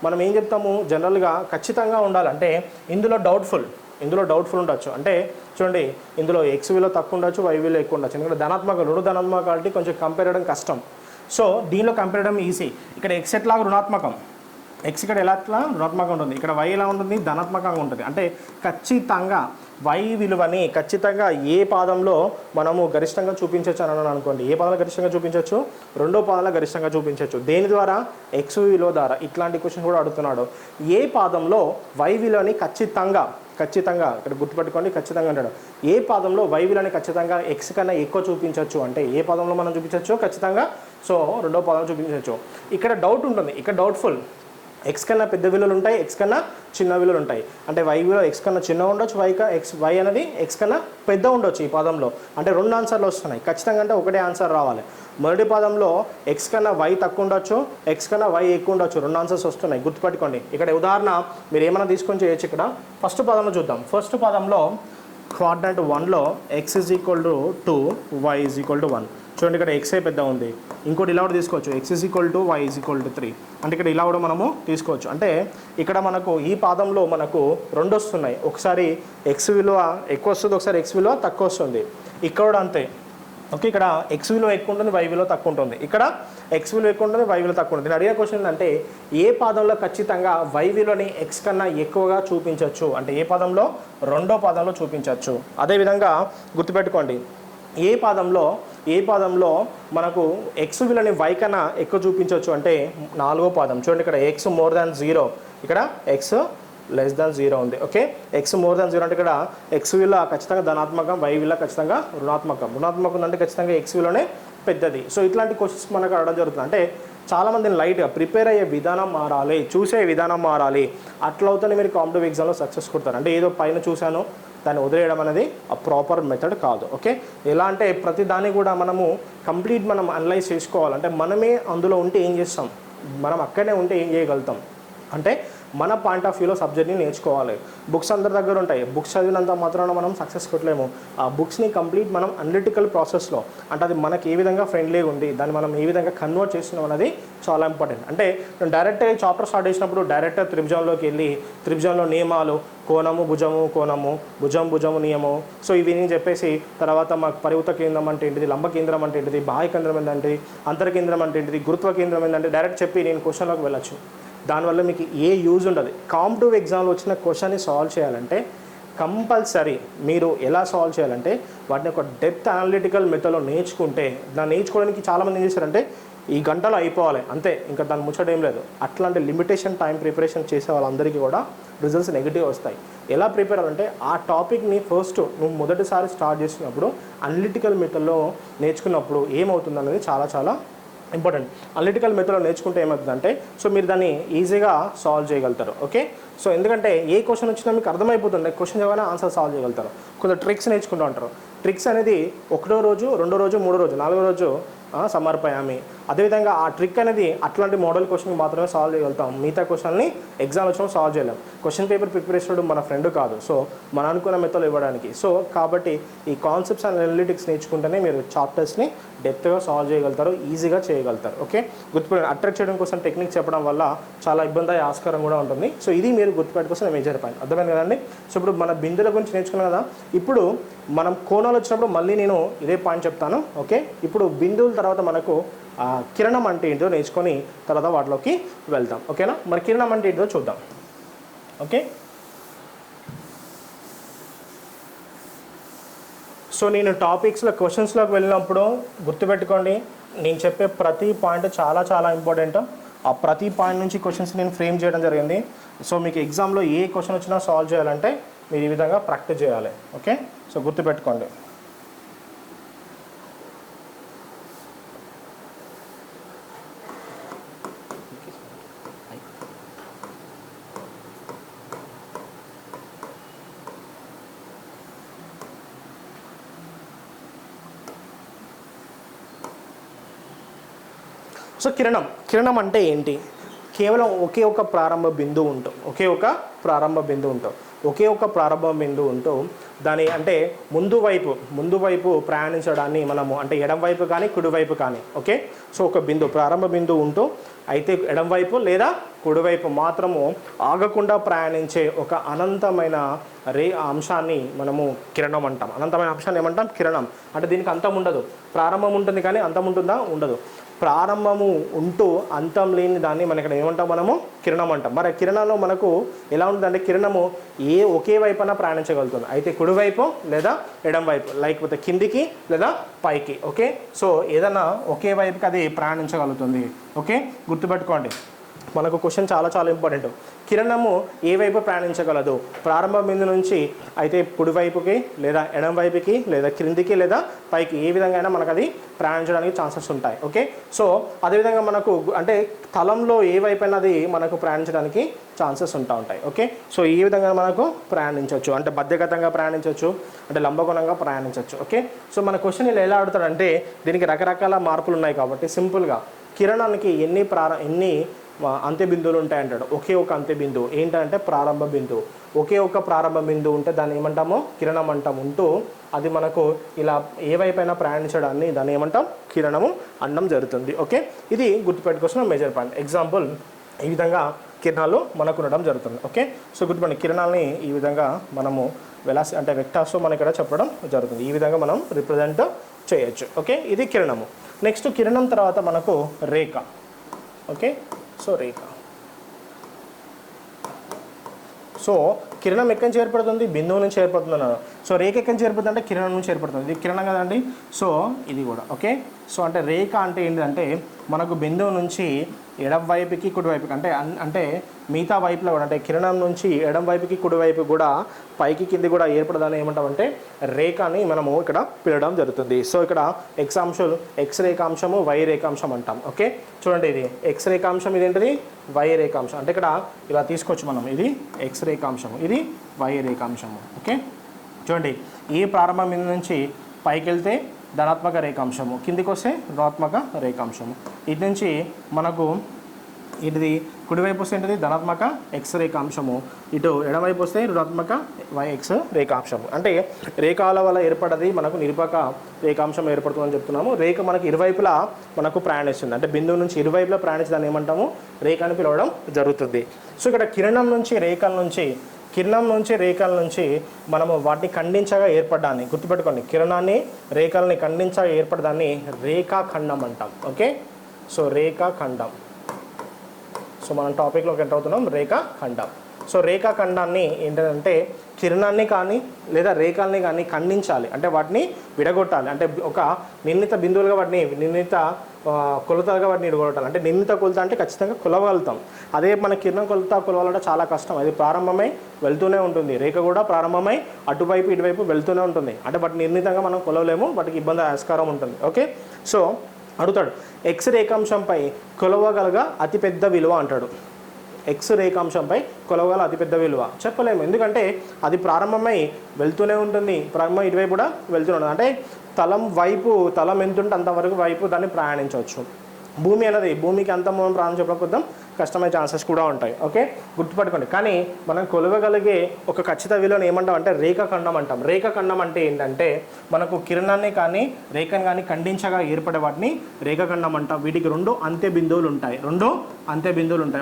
S1: మనం ఏం చెప్తాము, జనరల్గా ఖచ్చితంగా ఉండాలి. అంటే ఇందులో డౌట్ఫుల్ ఉండొచ్చు. అంటే చూడండి, ఇందులో x విలువ తక్కువ ఉండొచ్చు, y విలువ ఎక్కువ ఉండొచ్చు. ఎందుకంటే రెండు ధనాత్మకాలు కొంచెం కంపేర్ చేయడం కష్టం. సో దీనిలో కంపేర్ చేయడం ఈజీ. ఇక్కడ x ఎట్లాగా రుణాత్మకం, x ఇక్కడ ఎట్లా రుణాత్మకంగా ఉంటుంది, ఇక్కడ y ఎలా ఉంటుంది, ధనాత్మకంగా ఉంటుంది. అంటే ఖచ్చితంగా y విలువని ఖచ్చితంగా ఏ పాదంలో మనము గరిష్టంగా చూపించవచ్చు అని అనుకోండి. ఏ పాదంలో గరిష్టంగా చూపించవచ్చు, రెండో పాదంలో గరిష్టంగా చూపించవచ్చు. దేని ద్వారా, x విలువ ద్వారా. ఇట్లాంటి క్వశ్చన్ కూడా అడుగుతున్నాడు. ఏ పాదంలో y విలువని ఖచ్చితంగా ఇక్కడ గుర్తుపెట్టుకోండి, ఖచ్చితంగా అంటాడు. ఏ పాదంలో y విలువని ఖచ్చితంగా x కన్నా ఎక్కువ చూపించవచ్చు అంటే ఏ పాదంలో మనం చూపించవచ్చు ఖచ్చితంగా, సో రెండో పాదంలో చూపించవచ్చు. ఇక్కడ డౌట్ ఉంటుంది, ఇక్కడ డౌట్ఫుల్. x కన్నా పెద్ద విలువలు ఉంటాయి, x కన్నా చిన్న విలువలు ఉంటాయి. అంటే y విలువ x కన్నా చిన్న ఉండొచ్చు, y అనేది x కన్నా పెద్ద ఉండొచ్చు ఈ పాదంలో. అంటే రెండు ఆన్సర్లు వస్తున్నాయి. ఖచ్చితంగా అంటే ఒకటే ఆన్సర్ రావాలి. మొదటి పాదంలో x కన్నా y తక్కువ ఉండొచ్చు, x కన్నా y ఎక్కువ ఉండొచ్చు. రెండు ఆన్సర్స్ వస్తున్నాయి, గుర్తుపెట్టుకోండి. ఇక్కడ ఉదాహరణ మీరు ఏమైనా తీసుకొని చేయొచ్చు. ఇక్కడ ఫస్ట్ పాదంలో చూద్దాం. ఫస్ట్ పాదంలో క్వాడ్రంట్ 1లో x = 2, y = 1. చూడండి, ఇక్కడ ఎక్సే పెద్ద ఉంది. ఇంకోటి ఇలా కూడా తీసుకోవచ్చు, x = y = 3. అంటే ఇక్కడ ఇలా కూడా మనము తీసుకోవచ్చు. అంటే ఇక్కడ మనకు ఈ పాదంలో మనకు రెండు వస్తున్నాయి. ఒకసారి x విలువ ఎక్కువ వస్తుంది, ఒకసారి x విలువ తక్కువ వస్తుంది. ఇక్కడ కూడా అంతే. ఓకే, ఇక్కడ x విలువ ఎక్కువ ఉంటుంది, y విలువ తక్కువ ఉంటుంది. ఇక్కడ x విలువ ఎక్కువ ఉంటుంది, y విలువ తక్కువ ఉంటుంది. నేను అడిగే క్వశ్చన్ ఏంటంటే ఏ పాదంలో ఖచ్చితంగా y విలువని x కన్నా ఎక్కువగా చూపించవచ్చు అంటే ఏ పాదంలో, రెండో పాదంలో చూపించవచ్చు. అదేవిధంగా గుర్తుపెట్టుకోండి, ఏ పాదంలో మనకు x విలువని y కన్నా ఎక్కువ చూపించవచ్చు అంటే నాలుగో పాదం. చూడండి, ఇక్కడ x మోర్ దాన్ 0, ఇక్కడ x లెస్ దాన్ 0 ఉంది. ఓకే, x మోర్ దాన్ 0 అంటే ఇక్కడ x విలువ ఖచ్చితంగా ధనాత్మకం, y విలువ ఖచ్చితంగా రుణాత్మకం అంటే ఖచ్చితంగా x విలువనే పెద్దది. సో ఇట్లాంటి క్వశ్చన్స్ మనకు అడగడం జరుగుతుంది. అంటే చాలామందిని లైట్గా ప్రిపేర్ అయ్యే విధానం మారాలి, చూసే విధానం మారాలి. అట్లా అవుతానే మీరు కాంపిటేటివ్ ఎగ్జామ్లో సక్సెస్ కొడతారు. అంటే ఏదో పైన చూశాను దాన్ని వదిలేయడం అనేది ఆ ప్రాపర్ మెథడ్ కాదు. ఓకే, ఎలా అంటే ప్రతి దాన్ని కూడా మనము కంప్లీట్ మనం అనలైజ్ చేసుకోవాలంటే మనమే అందులో ఉంటే ఏం చేస్తాం, మనం అక్కడనే ఉంటే ఏం చేయగలుగుతాం అంటే మన పాయింట్ ఆఫ్ వ్యూలో సబ్జెక్ట్ని నేర్చుకోవాలి. బుక్స్ అందరి దగ్గర ఉంటాయి, బుక్స్ చదివినంత మాత్రాన మనం సక్సెస్ కొట్టలేము. ఆ బుక్స్ని కంప్లీట్ మనం అనలిటికల్ ప్రాసెస్లో అంటే అది మనకి ఏ విధంగా ఫ్రెండ్లీగా ఉంది, దాన్ని మనం ఏ విధంగా కన్వర్ట్ చేస్తున్నాం అనేది చాలా ఇంపార్టెంట్. అంటే నేను డైరెక్ట్గా చాప్టర్ స్టార్ట్ చేసినప్పుడు డైరెక్ట్గా త్రిభుజంలోకి వెళ్ళి త్రిభుజంలో నియమాలు, కోణము భుజము నియమం, సో ఇవి నేను చెప్పేసి తర్వాత మాకు పరివృత కేంద్రం అంటే ఏంటిది, లంబ కేంద్రం అంటే ఏంటిది, బాహ్య కేంద్రం ఏంటంటే, అంతర్కేంద్రం అంటే ఏంటిది, గురుత్వ కేంద్రం ఏంటంటే డైరెక్ట్ చెప్పి నేను క్వశ్చన్లోకి వెళ్ళచ్చు. దానివల్ల మీకు ఏ యూజ్ ఉండదు. కాంపిటివ్ ఎగ్జామ్లో వచ్చిన క్వశ్చన్ని సాల్వ్ చేయాలంటే కంపల్సరీ మీరు ఎలా సాల్వ్ చేయాలంటే వాటిని ఒక డెప్త్ అనలిటికల్ మెథడ్లో నేర్చుకుంటే, దాన్ని నేర్చుకోవడానికి చాలామంది ఏం చేశారంటే ఈ గంటలో అయిపోవాలి అంతే, ఇంకా దాని ముచ్చట ఏం లేదు. అట్లాంటి లిమిటేషన్ టైం ప్రిపరేషన్ చేసే వాళ్ళందరికీ కూడా రిజల్ట్స్ నెగిటివ్ వస్తాయి. ఎలా ప్రిపేర్ అవ్వాలంటే ఆ టాపిక్ని ఫస్ట్ నువ్వు మొదటిసారి స్టార్ట్ చేసినప్పుడు అనలిటికల్ మెథడ్లో నేర్చుకున్నప్పుడు ఏమవుతుంది అనేది చాలా ఇంపార్టెంట్. అనలిటికల్ మెథడ్లో నేర్చుకుంటే ఏమవుతుందంటే సో మీరు దాన్ని ఈజీగా సాల్వ్ చేయగలుగుతారు. ఓకే, సో ఎందుకంటే ఏ క్వశ్చన్ వచ్చినా మీకు అర్థమైపోతుంది, క్వశ్చన్ ఏమైనా ఆన్సర్ సాల్వ్ చేయగలుగుతారు. కొంచెం ట్రిక్స్ నేర్చుకుంటూ ఉంటారు. ట్రిక్స్ అనేది ఒకటో రోజు, రెండో రోజు, మూడో రోజు, నాలుగో రోజు సమర్పయామి. అదేవిధంగా ఆ ట్రిక్ అనేది అట్లాంటి మోడల్ క్వశ్చన్కి మాత్రమే సాల్వ్ చేయగలుగుతాం. మిగతా క్వశ్చన్ని ఎగ్జామ్ వచ్చినప్పుడు సాల్వ్ చేయలేం. క్వశ్చన్ పేపర్ ప్రిపరేషన్ మన ఫ్రెండ్ కాదు, సో మన అనుకున్న మెథడ్లో ఇవ్వడానికి. సో కాబట్టి ఈ కాన్సెప్ట్స్ అండ్ అనలిటిక్స్ నేర్చుకుంటేనే మీరు చాప్టర్స్ని డెప్త్గా సాల్వ్ చేయగలుగుతారు, ఈజీగా చేయగలుగుతారు. ఓకే, గుర్తుపెట్టుకోండి. అట్రాక్ట్ చేయడం కోసం టెక్నిక్ చెప్పడం వల్ల చాలా ఇబ్బంది అయ్యే ఆస్కారం కూడా ఉంటుంది. సో ఇది మీరు గుర్తుపెట్టుకోవాల్సిన మేజర్ పాయింట్. అర్థమైంది కదండి. సో ఇప్పుడు మన బిందుల గురించి నేర్చుకున్నాం కదా. ఇప్పుడు మనం కోణాలు వచ్చినప్పుడు మళ్ళీ నేను ఇదే పాయింట్ చెప్తాను. ఓకే, ఇప్పుడు బిందువుల తర్వాత మనకు కిరణం అంటే ఏంటో నేర్చుకొని తర్వాత వాటిలోకి వెళ్తాం. ఓకేనా, మరి కిరణం అంటే ఏంటో చూద్దాం. ఓకే, సో నేను టాపిక్స్లో క్వశ్చన్స్లోకి వెళ్ళినప్పుడు గుర్తుపెట్టుకోండి, నేను చెప్పే ప్రతి పాయింట్ చాలా ఇంపార్టెంట్. ఆ ప్రతి పాయింట్ నుంచి క్వశ్చన్స్ నేను ఫ్రేమ్ చేయడం జరిగింది. సో మీకు ఎగ్జామ్లో ఏ క్వశ్చన్ వచ్చినా సాల్వ్ చేయాలంటే మీరు ఈ విధంగా ప్రాక్టీస్ చేయాలి. ఓకే, సో గుర్తుపెట్టుకోండి. సో కిరణం అంటే ఏంటి? కేవలం ఒకే ఒక ప్రారంభ బిందువు ఉంటూ దాని అంటే ముందు వైపు ప్రయాణించడాన్ని మనము అంటే ఎడం వైపు కానీ కుడివైపు కానీ ఓకే. సో ఒక ప్రారంభ బిందువు ఉంటూ అయితే ఎడం వైపు లేదా కుడివైపు మాత్రము ఆగకుండా ప్రయాణించే ఒక అనంతమైన అంశాన్ని మనము కిరణం అంటాం. అనంతమైన అంశాన్ని ఏమంటాం? కిరణం. అంటే దీనికి అంతం ఉండదు. ప్రారంభం ఉంటుంది కానీ అంతం ఉంటుందా? ఉండదు. ప్రారంభము ఉంటూ అంతం లేని దాన్ని మనం ఇక్కడ ఏమంటాం? మనము కిరణం అంటాం. మరి కిరణంలో మనకు ఎలా ఉంటుందంటే కిరణము ఒకే వైపున ప్రయాణించగలుగుతుంది. అయితే కుడివైపు లేదా ఎడం వైపు, లేకపోతే కిందికి లేదా పైకి ఓకే. సో ఏదైనా ఒకే వైపుకి అది ప్రయాణించగలుగుతుంది ఓకే. గుర్తుపెట్టుకోండి, మనకు క్వశ్చన్ చాలా ఇంపార్టెంట్. కిరణము ఏ వైపు ప్రయాణించగలదు? ప్రారంభ బిందు నుంచి అయితే కుడివైపుకి లేదా ఎడం వైపుకి లేదా క్రిందికి లేదా పైకి ఏ విధంగా అయినా మనకు అది ప్రయాణించడానికి ఛాన్సెస్ ఉంటాయి ఓకే. సో అదేవిధంగా మనకు అంటే తలంలో ఏ వైపైనా అది మనకు ప్రయాణించడానికి ఛాన్సెస్ ఉంటాయి ఓకే. సో ఈ విధంగా మనకు ప్రయాణించవచ్చు, అంటే మధ్యగతంగా ప్రయాణించవచ్చు, అంటే లంబకోణంగా ప్రయాణించవచ్చు ఓకే. సో మన క్వశ్చన్ ఇలా ఎలా అడుగుతాడంటే దీనికి రకరకాల మార్పులు ఉన్నాయి కాబట్టి సింపుల్గా కిరణానికి ఎన్ని అంత్య బిందువులు ఉంటాయంటాడు. ఒకే ఒక అంత్య బిందువు ఏంటంటే ప్రారంభ బిందువు. ఒకే ఒక ప్రారంభ బిందువు ఉంటే దాన్ని ఏమంటామో కిరణం అంటాం. ఉంటూ అది మనకు ఇలా ఏ వైపైనా ప్రయాణించడాన్ని దాన్ని ఏమంటాం? కిరణము అనడం జరుగుతుంది ఓకే. ఇది గుర్తుపెట్టుకోవాల్సిన మేజర్ పాయింట్. ఎగ్జాంపుల్ ఈ విధంగా కిరణాలు మనకు ఉండడం జరుగుతుంది ఓకే. సో గుర్తుపెట్టి కిరణాలని ఈ విధంగా మనము అంటే వెక్టార్స్లో మనకి ఇక్కడ చెప్పడం జరుగుతుంది. ఈ విధంగా మనం రిప్రజెంట్ చేయొచ్చు ఓకే. ఇది కిరణము. నెక్స్ట్ కిరణం తర్వాత మనకు రేఖ ఓకే. సో రేఖ, సో కిరణం ఎక్కడి నుంచి ఏర్పడుతుంది? బిందువు నుంచి ఏర్పడుతుంది అన్నారు. సో రేఖ ఎక్కడి నుంచి ఏర్పడుతుంది అంటే కిరణం నుంచి ఏర్పడుతుంది. ఇది కిరణం కదండి. సో ఇది కూడా ఓకే. సో అంటే రేఖ అంటే ఏంటంటే మనకు బిందువు నుంచి ఎడం వైపుకి కుడివైపుకి అంటే మిగతా వైపులో కూడా అంటే కిరణం నుంచి ఎడం వైపుకి కుడివైపు కూడా పైకి కింది కూడా ఏర్పడదాన్ని ఏమంటామంటే రేఖ అని మనము ఇక్కడ పిలవడం జరుగుతుంది. సో ఇక్కడ ఎక్స్ రేఖాంశము వై రేఖాంశం అంటాం ఓకే. చూడండి ఇది ఎక్స్ రేఖాంశం, ఇదేంటిది వై రేఖాంశం. అంటే ఇక్కడ ఇలా తీసుకోవచ్చు మనం, ఇది ఎక్స్ రేఖాంశము, ఇది వై రేఖాంశము ఓకే. చూడండి ఈ ప్రారంభం బిందు నుంచి పైకి వెళ్తే ధనాత్మక రేఖాంశము, కిందికి వస్తే రుణాత్మక రేఖాంశము. ఇటు నుంచి మనకు ఇది కుడివైపు వస్తే ఏంటిది ధనాత్మక ఎక్స్ రేఖాంశము, ఇటు ఎడమవైపు వస్తే రుణాత్మక వైఎక్స్ రేఖాంశము. అంటే రేఖల వల్ల ఏర్పడది మనకు నిరూపక రేఖాంశం ఏర్పడుతుందని చెప్తున్నాము. రేఖ మనకు ఇరువైపులా మనకు ప్రయాణిస్తుంది, అంటే బిందువు నుంచి ఇరువైపులా ప్రయాణించడాన్ని ఏమంటాము? రేఖ అని పిలవడం జరుగుతుంది. సో ఇక్కడ కిరణం నుంచి రేఖల నుంచి మనము వాటిని ఖండించగా ఏర్పడ్డాన్ని గుర్తుపెట్టుకోండి. కిరణాన్ని రేఖల్ని ఖండించగా ఏర్పడదాన్ని రేఖాఖండం అంటాం ఓకే. సో రేఖాఖండం. సో మనం టాపిక్లోకి ఎంటర్ అవుతున్నాం, రేఖాఖండం. సో రేఖాఖండాన్ని ఏంటంటే కిరణాన్ని కానీ లేదా రేఖల్ని కానీ ఖండించాలి, అంటే వాటిని విడగొట్టాలి, అంటే ఒక నిర్ణీత బిందువులుగా వాటిని నిర్ణీత కొలతలుగా వాటిని విడగొట్టాలి. అంటే నిర్ణీత కొలత అంటే ఖచ్చితంగా కొలవగలుగుతాం. అదే మన కిరణం కొలవాలంటే చాలా కష్టం. అది ప్రారంభమై వెళ్తూనే ఉంటుంది. రేఖ కూడా ప్రారంభమై అటువైపు ఇటువైపు వెళ్తూనే ఉంటుంది. అంటే వాటిని నిర్ణీతంగా మనం కొలవలేము, వాటికి ఇబ్బంది ఆస్కారం ఉంటుంది ఓకే. సో అడుగుతాడు ఎక్స్ రేఖాంశంపై కొలవగలగా అతిపెద్ద విలువ అంటాడు. ఎక్స్ రేఖాంశంపై కొలవగల అతిపెద్ద విలువ చెప్పలేము, ఎందుకంటే అది ప్రారంభమై వెళ్తూనే ఉంటుంది, ప్రారంభమై ఇటువైపు కూడా వెళ్తూనే ఉంటుంది. అంటే తలం ఎంత ఉంటే అంతవరకు వైపు దాన్ని ప్రయాణించవచ్చు. భూమికి అంత మనం ప్రాణం చెప్పకపోతే కష్టమయ్యే ఛాన్సెస్ కూడా ఉంటాయి ఓకే. గుర్తుపట్టుకోండి. కానీ మనం కొలవగలిగే ఒక ఖచ్చిత విలువను ఏమంటాం అంటే రేఖాఖండం అంటాం. రేఖాఖండం అంటే ఏంటంటే మనకు కిరణాన్ని కానీ రేఖను కానీ ఖండించగా ఏర్పడే వాటిని రేఖాఖండం అంటాం. వీటికి రెండు అంత్య బిందువులు ఉంటాయి.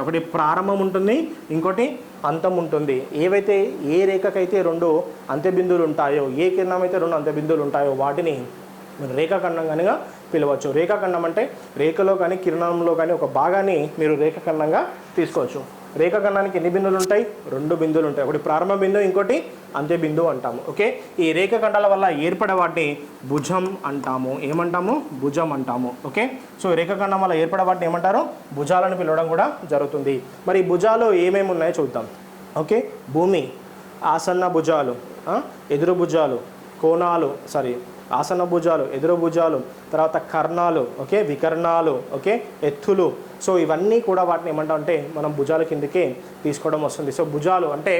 S1: ఒకటి ప్రారంభం ఉంటుంది, ఇంకోటి అంతం ఉంటుంది. ఏ రేఖకైతే రెండు అంత్య బిందువులు ఉంటాయో, ఏ కిరణం అయితే రెండు అంత్య బిందువులు ఉంటాయో వాటిని రేఖాఖండం కనుక పిలవచ్చు. రేఖాఖండం అంటే రేఖలో కానీ కిరణంలో కానీ ఒక భాగాన్ని మీరు రేఖాఖండంగా తీసుకోవచ్చు. రేఖాఖండానికి ఎన్ని బిందువులు ఉంటాయి? రెండు బిందువులు ఉంటాయి. ఒకటి ప్రారంభ బిందువు, ఇంకోటి అంత్య బిందువు అంటాము ఓకే. ఈ రేఖాఖండాల వల్ల ఏర్పడే వాటిని భుజం అంటాము. ఏమంటాము? భుజం అంటాము ఓకే. సో రేఖాఖండం వల్ల ఏర్పడే వాటిని ఏమంటారు? భుజాలను పిలవడం కూడా జరుగుతుంది. మరి ఈ భుజాలు ఏమేమి ఉన్నాయో చూద్దాం ఓకే. భూమి, ఆసన్న భుజాలు, ఎదురు భుజాలు, ఆసన భుజాలు, ఎదురు భుజాలు, తర్వాత కర్ణాలు, ఓకే, వికర్ణాలు, ఓకే, ఎత్తులు. సో ఇవన్నీ కూడా వాటిని ఏమంటాం అంటే మనం భుజాల కిందకి తీసుకోవడం వస్తుంది. సో భుజాలు అంటే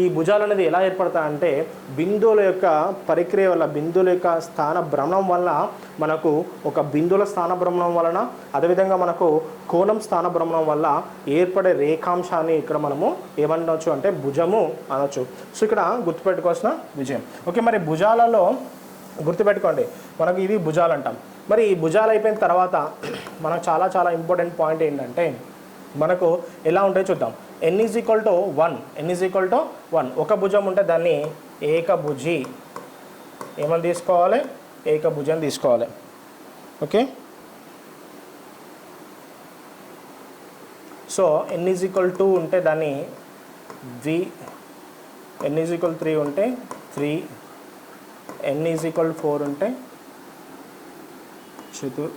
S1: ఈ భుజాలు అనేది ఎలా ఏర్పడతాయంటే బిందువుల యొక్క పరిక్రియ వల్ల, బిందువుల యొక్క స్థాన భ్రమణం వల్ల మనకు ఒక బిందువుల స్థాన భ్రమణం వలన, అదేవిధంగా మనకు కోణం స్థాన భ్రమణం వల్ల ఏర్పడే రేఖాంశాన్ని ఇక్కడ మనము ఏమనొచ్చు అంటే భుజము అనొచ్చు. సో ఇక్కడ గుర్తుపెట్టుకోవాల్సిన విషయం. ఓకే, మరి భుజాలలో గుర్తుపెట్టుకోండి మనకు ఇవి భుజాలు అంటాం. మరి ఈ భుజాలు అయిపోయిన తర్వాత మనకు చాలా చాలా ఇంపార్టెంట్ పాయింట్ ఏంటంటే మనకు ఎలా ఉంటాయో చూద్దాం. n = 1, n = 1. ఒక భుజం ఉంటే దాన్ని ఏకభుజి ఏమని తీసుకోవాలి, ఏకభుజం తీసుకోవాలి. ఓకే, సో n = 2 ఉంటే దాన్ని వి, n = 3 ఉంటే 3, n = 4 ఉంటే చతుర్,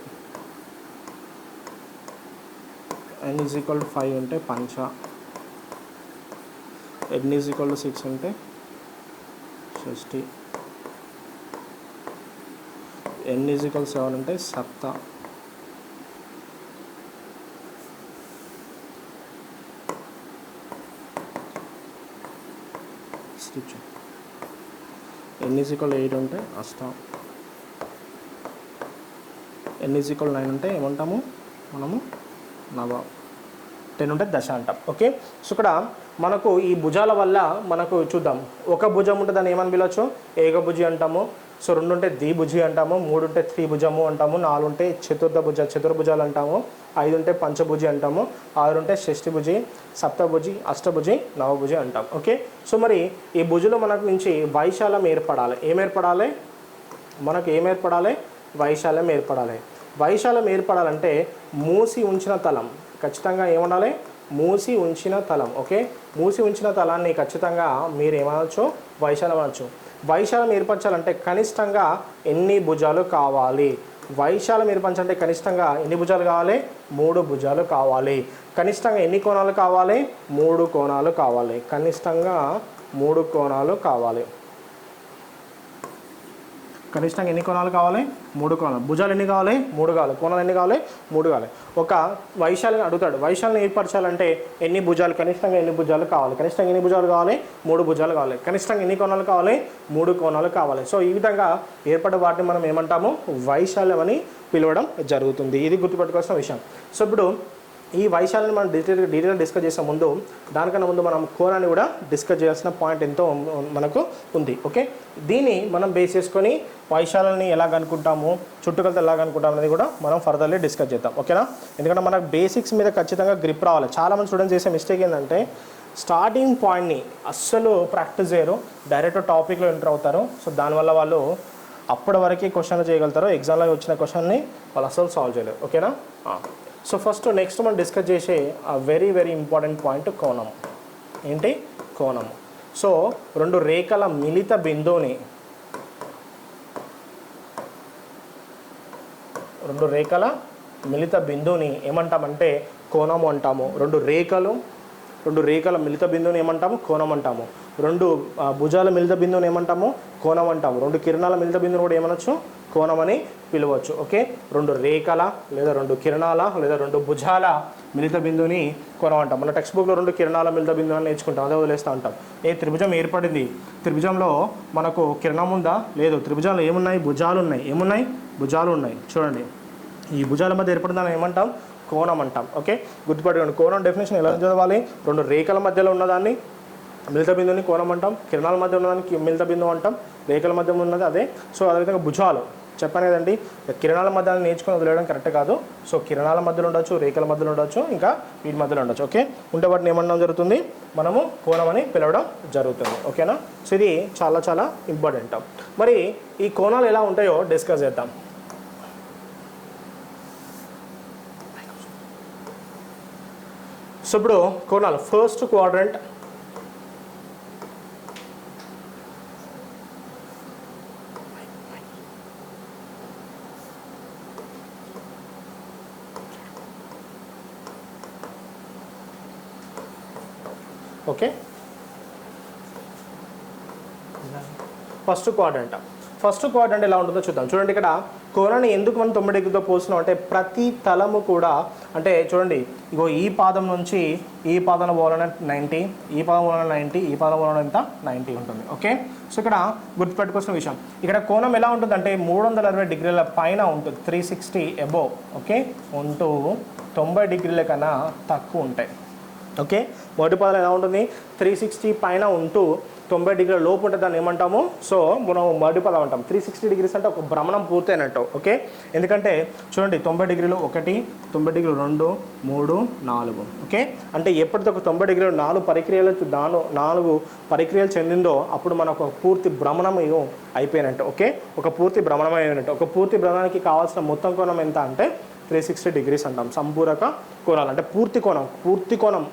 S1: n = 5 ఉంటే పంచ, n = 6 ఉంటే షష్ఠి, n = 7 ఉంటే సప్త, n = 8 ఉంటే అష్ట, n = 9 ఉంటే ఏమంటాము మనము నవ, 10 ఉంటే దశ అంటాం. ఓకే, సో ఇక్కడ మనకు ఈ భుజాల వల్ల మనకు చూద్దాం. ఒక భుజం ఉంటే దాన్ని ఏమని పిలవచ్చు, ఏకభుజి అంటాము. సో 2 ఉంటే ద్విభుజి అంటాము, 3 ఉంటే త్రిభుజము అంటాము, 4 ఉంటే చతుర్భుజాలు అంటాము, 5 ఉంటే పంచభుజి అంటాము, 6 ఉంటే షష్ఠిభుజి, సప్తభుజి, అష్టభుజి, నవభుజి అంటాం. ఓకే, సో మరి ఈ భుజులు మనకు నుంచి వైశాల్యం ఏర్పడాలి. ఏర్పడాలి మనకు ఏర్పడాలి, వైశాల్యం ఏర్పడాలి. వైశాల్యం ఏర్పడాలంటే మూసి ఉంచిన తలం ఖచ్చితంగా ఏముండాలి, మూసి ఉంచిన తలం. ఓకే, మూసి ఉంచిన తలాన్ని ఖచ్చితంగా మీరు ఏమనొచ్చు, వైశాల్యం అనొచ్చు. వైశాల్యం ఏర్పరచాలంటే కనిష్టంగా ఎన్ని భుజాలు కావాలి, వైశాల్యం ఏర్పరచాలంటే కనిష్టంగా ఎన్ని భుజాలు కావాలి, 3 భుజాలు కావాలి. కనిష్టంగా ఎన్ని కోణాలు కావాలి, 3 కోణాలు కావాలి. కనిష్టంగా 3 కోణాలు కావాలి. కనిష్టంగా ఎన్ని కోణాలు కావాలి, 3 కోణాలు. భుజాలు ఎన్ని కావాలి, 3 కావాలి. కోణాలు ఎన్ని కావాలి, 3 కావాలి. ఒక వైశాల్యం అడుగుతాడు, వైశాల్యం ఏర్పరచాలంటే ఎన్ని భుజాలు, కనిష్టంగా ఎన్ని భుజాలు కావాలి, కనిష్టంగా ఎన్ని భుజాలు కావాలి, 3 భుజాలు కావాలి. కనిష్టంగా ఎన్ని కోణాలు కావాలి, 3 కోణాలు కావాలి. సో ఈ విధంగా ఏర్పడే వాటిని మనం ఏమంటాము, వైశాల్యం అని పిలవడం జరుగుతుంది. ఇది గుర్తుపెట్టుకోవాల్సిన విషయం. సో ఇప్పుడు ఈ వైశాల్యాన్ని మనం డీటెయిల్గా డిస్కస్ చేసే ముందు, దానికన్నా ముందు మనం కోణాన్ని కూడా డిస్కస్ చేయాల్సిన పాయింట్ ఎంతో మనకు ఉంది. ఓకే, దీన్ని మనం బేస్ చేసుకొని వైశాల్యాన్ని ఎలా కనుక్కుంటాము, చుట్టుకొలత ఎలా కనుక్కుంటాం అనేది కూడా మనం ఫర్దర్లీ డిస్కస్ చేద్దాం. ఓకేనా, ఎందుకంటే మనకు బేసిక్స్ మీద ఖచ్చితంగా గ్రిప్ రావాలి. చాలామంది స్టూడెంట్స్ చేసే మిస్టేక్ ఏంటంటే స్టార్టింగ్ పాయింట్ని అస్సలు ప్రాక్టీస్ చేయరు, డైరెక్ట్ టాపిక్లో ఎంటర్ అవుతారు. సో దానివల్ల వాళ్ళు అప్పటి వరకు క్వశ్చన్లు చేయగలుగుతారు, ఎగ్జామ్లో వచ్చిన క్వశ్చన్ని వాళ్ళు అస్సలు సాల్వ్ చేయలేరు. ఓకేనా, సో ఫస్ట్ నెక్స్ట్ మనం డిస్కస్ చేసే వెరీ వెరీ ఇంపార్టెంట్ పాయింట్ కోణం. ఏంటి, కోణం. సో 2 రేఖల మిలిత బిందువుని, 2 రేఖల మిలిత బిందువుని ఏమంటామంటే కోణము అంటాము. 2 రేఖల మిలిత బిందువుని ఏమంటాము, కోణం అంటాము. 2 భుజాల మిలిత బిందువుని ఏమంటాము, కోణం అంటాము. 2 కిరణాల మిలిత బిందువుని కూడా ఏమనొచ్చు, కోణం అని పిలవచ్చు. ఓకే, 2 రేఖల లేదా 2 కిరణాల లేదా 2 భుజాల మిలిత బిందువుని కోణం అంటాం. మన టెక్స్ట్ బుక్లో 2 కిరణాల మిలిత బిందువు అని నేర్చుకుంటాం, అదే వదిలేస్తూ ఉంటాం. త్రిభుజం ఏర్పడింది, త్రిభుజంలో మనకు కిరణం ఉందా, లేదు. త్రిభుజంలో ఏమున్నాయి, భుజాలు ఉన్నాయి. ఏమున్నాయి, భుజాలు ఉన్నాయి. చూడండి, ఈ భుజాల మధ్య ఏర్పడిందని ఏమంటాం, కోణం అంటాం. ఓకే, గుర్తుపెట్టుకోండి. కోణం డెఫినేషన్ ఎలా చదవాలి, 2 రేఖల మధ్యలో ఉన్నదాన్ని మిలిత బిందువుని కోణం అంటాం, కిరణాల మధ్య ఉన్నదానికి మిలిత బిందువు అంటాం, రేఖల మధ్య ఉన్నది అదే. సో అదేవిధంగా భుజాలు చెప్పాను కదండి, కిరణాల మధ్య నేర్చుకుని వదిలేయడం కరెక్ట్ కాదు. సో కిరణాల మధ్యలో ఉండొచ్చు, రేఖల మధ్యలో ఉండొచ్చు, ఇంకా వీటి మధ్యలో ఉండొచ్చు. ఓకే, ఉంటే వాటిని ఏమనడం జరుగుతుంది, మనము కోణం అని పిలవడం జరుగుతుంది. ఓకేనా, సో ఇది చాలా చాలా ఇంపార్టెంట్. మరి ఈ కోణాలు ఎలా ఉంటాయో డిస్కస్ చేద్దాం. సో ఇప్పుడు కోణాలు, first quadrant, okay, first quadrant. First quadrant ఎలా ఉంటుందో చూద్దాం. చూడండి ఇక్కడ కోణాన్ని ఎందుకు మనం 90 డిగ్రీతో పోస్తున్నాం అంటే ప్రతి తలము కూడా అంటే చూడండి ఇగో ఈ పాదం నుంచి ఈ పాదం పోవాలనే 90, ఈ పాదం పోవాలనే 90, ఈ పాదం పోవాలనే ఎంత 90 ఉంటుంది. ఓకే, సో ఇక్కడ గుర్తుపెట్టుకోవాల్సిన విషయం ఇక్కడ కోణం ఎలా ఉంటుందంటే 360 డిగ్రీల పైన ఉంటుంది, 360 అబోవ్. ఓకే, ఉంటూ 90 డిగ్రీల కన్నా తక్కువ ఉంటాయి. ఓకే, మొదటి పాదం ఎలా ఉంటుంది 360 పైన ఉంటూ 90 డిగ్రీల లోపు ఉంటుంది, దాన్ని ఏమంటాము సో మనం మొదటి పదం అంటాం. 360 డిగ్రీస్ అంటే ఒక భ్రమణం పూర్తయినట్టు. ఓకే, ఎందుకంటే చూడండి 90 డిగ్రీలు 1, 90 డిగ్రీలు 2, 3, 4. ఓకే, అంటే ఎప్పటితో ఒక 90 డిగ్రీలు 4 పరిక్రియలు చెందిందో అప్పుడు మనకు ఒక పూర్తి భ్రమణం అయిపోయినట్టు. ఓకే, ఒక పూర్తి భ్రమణం అయినట్టు. ఒక పూర్తి భ్రమణానికి కావాల్సిన మొత్తం కోణం ఎంత అంటే 360 డిగ్రీస్ అంటాం. సంపూరక కోణాలు అంటే పూర్తి కోణం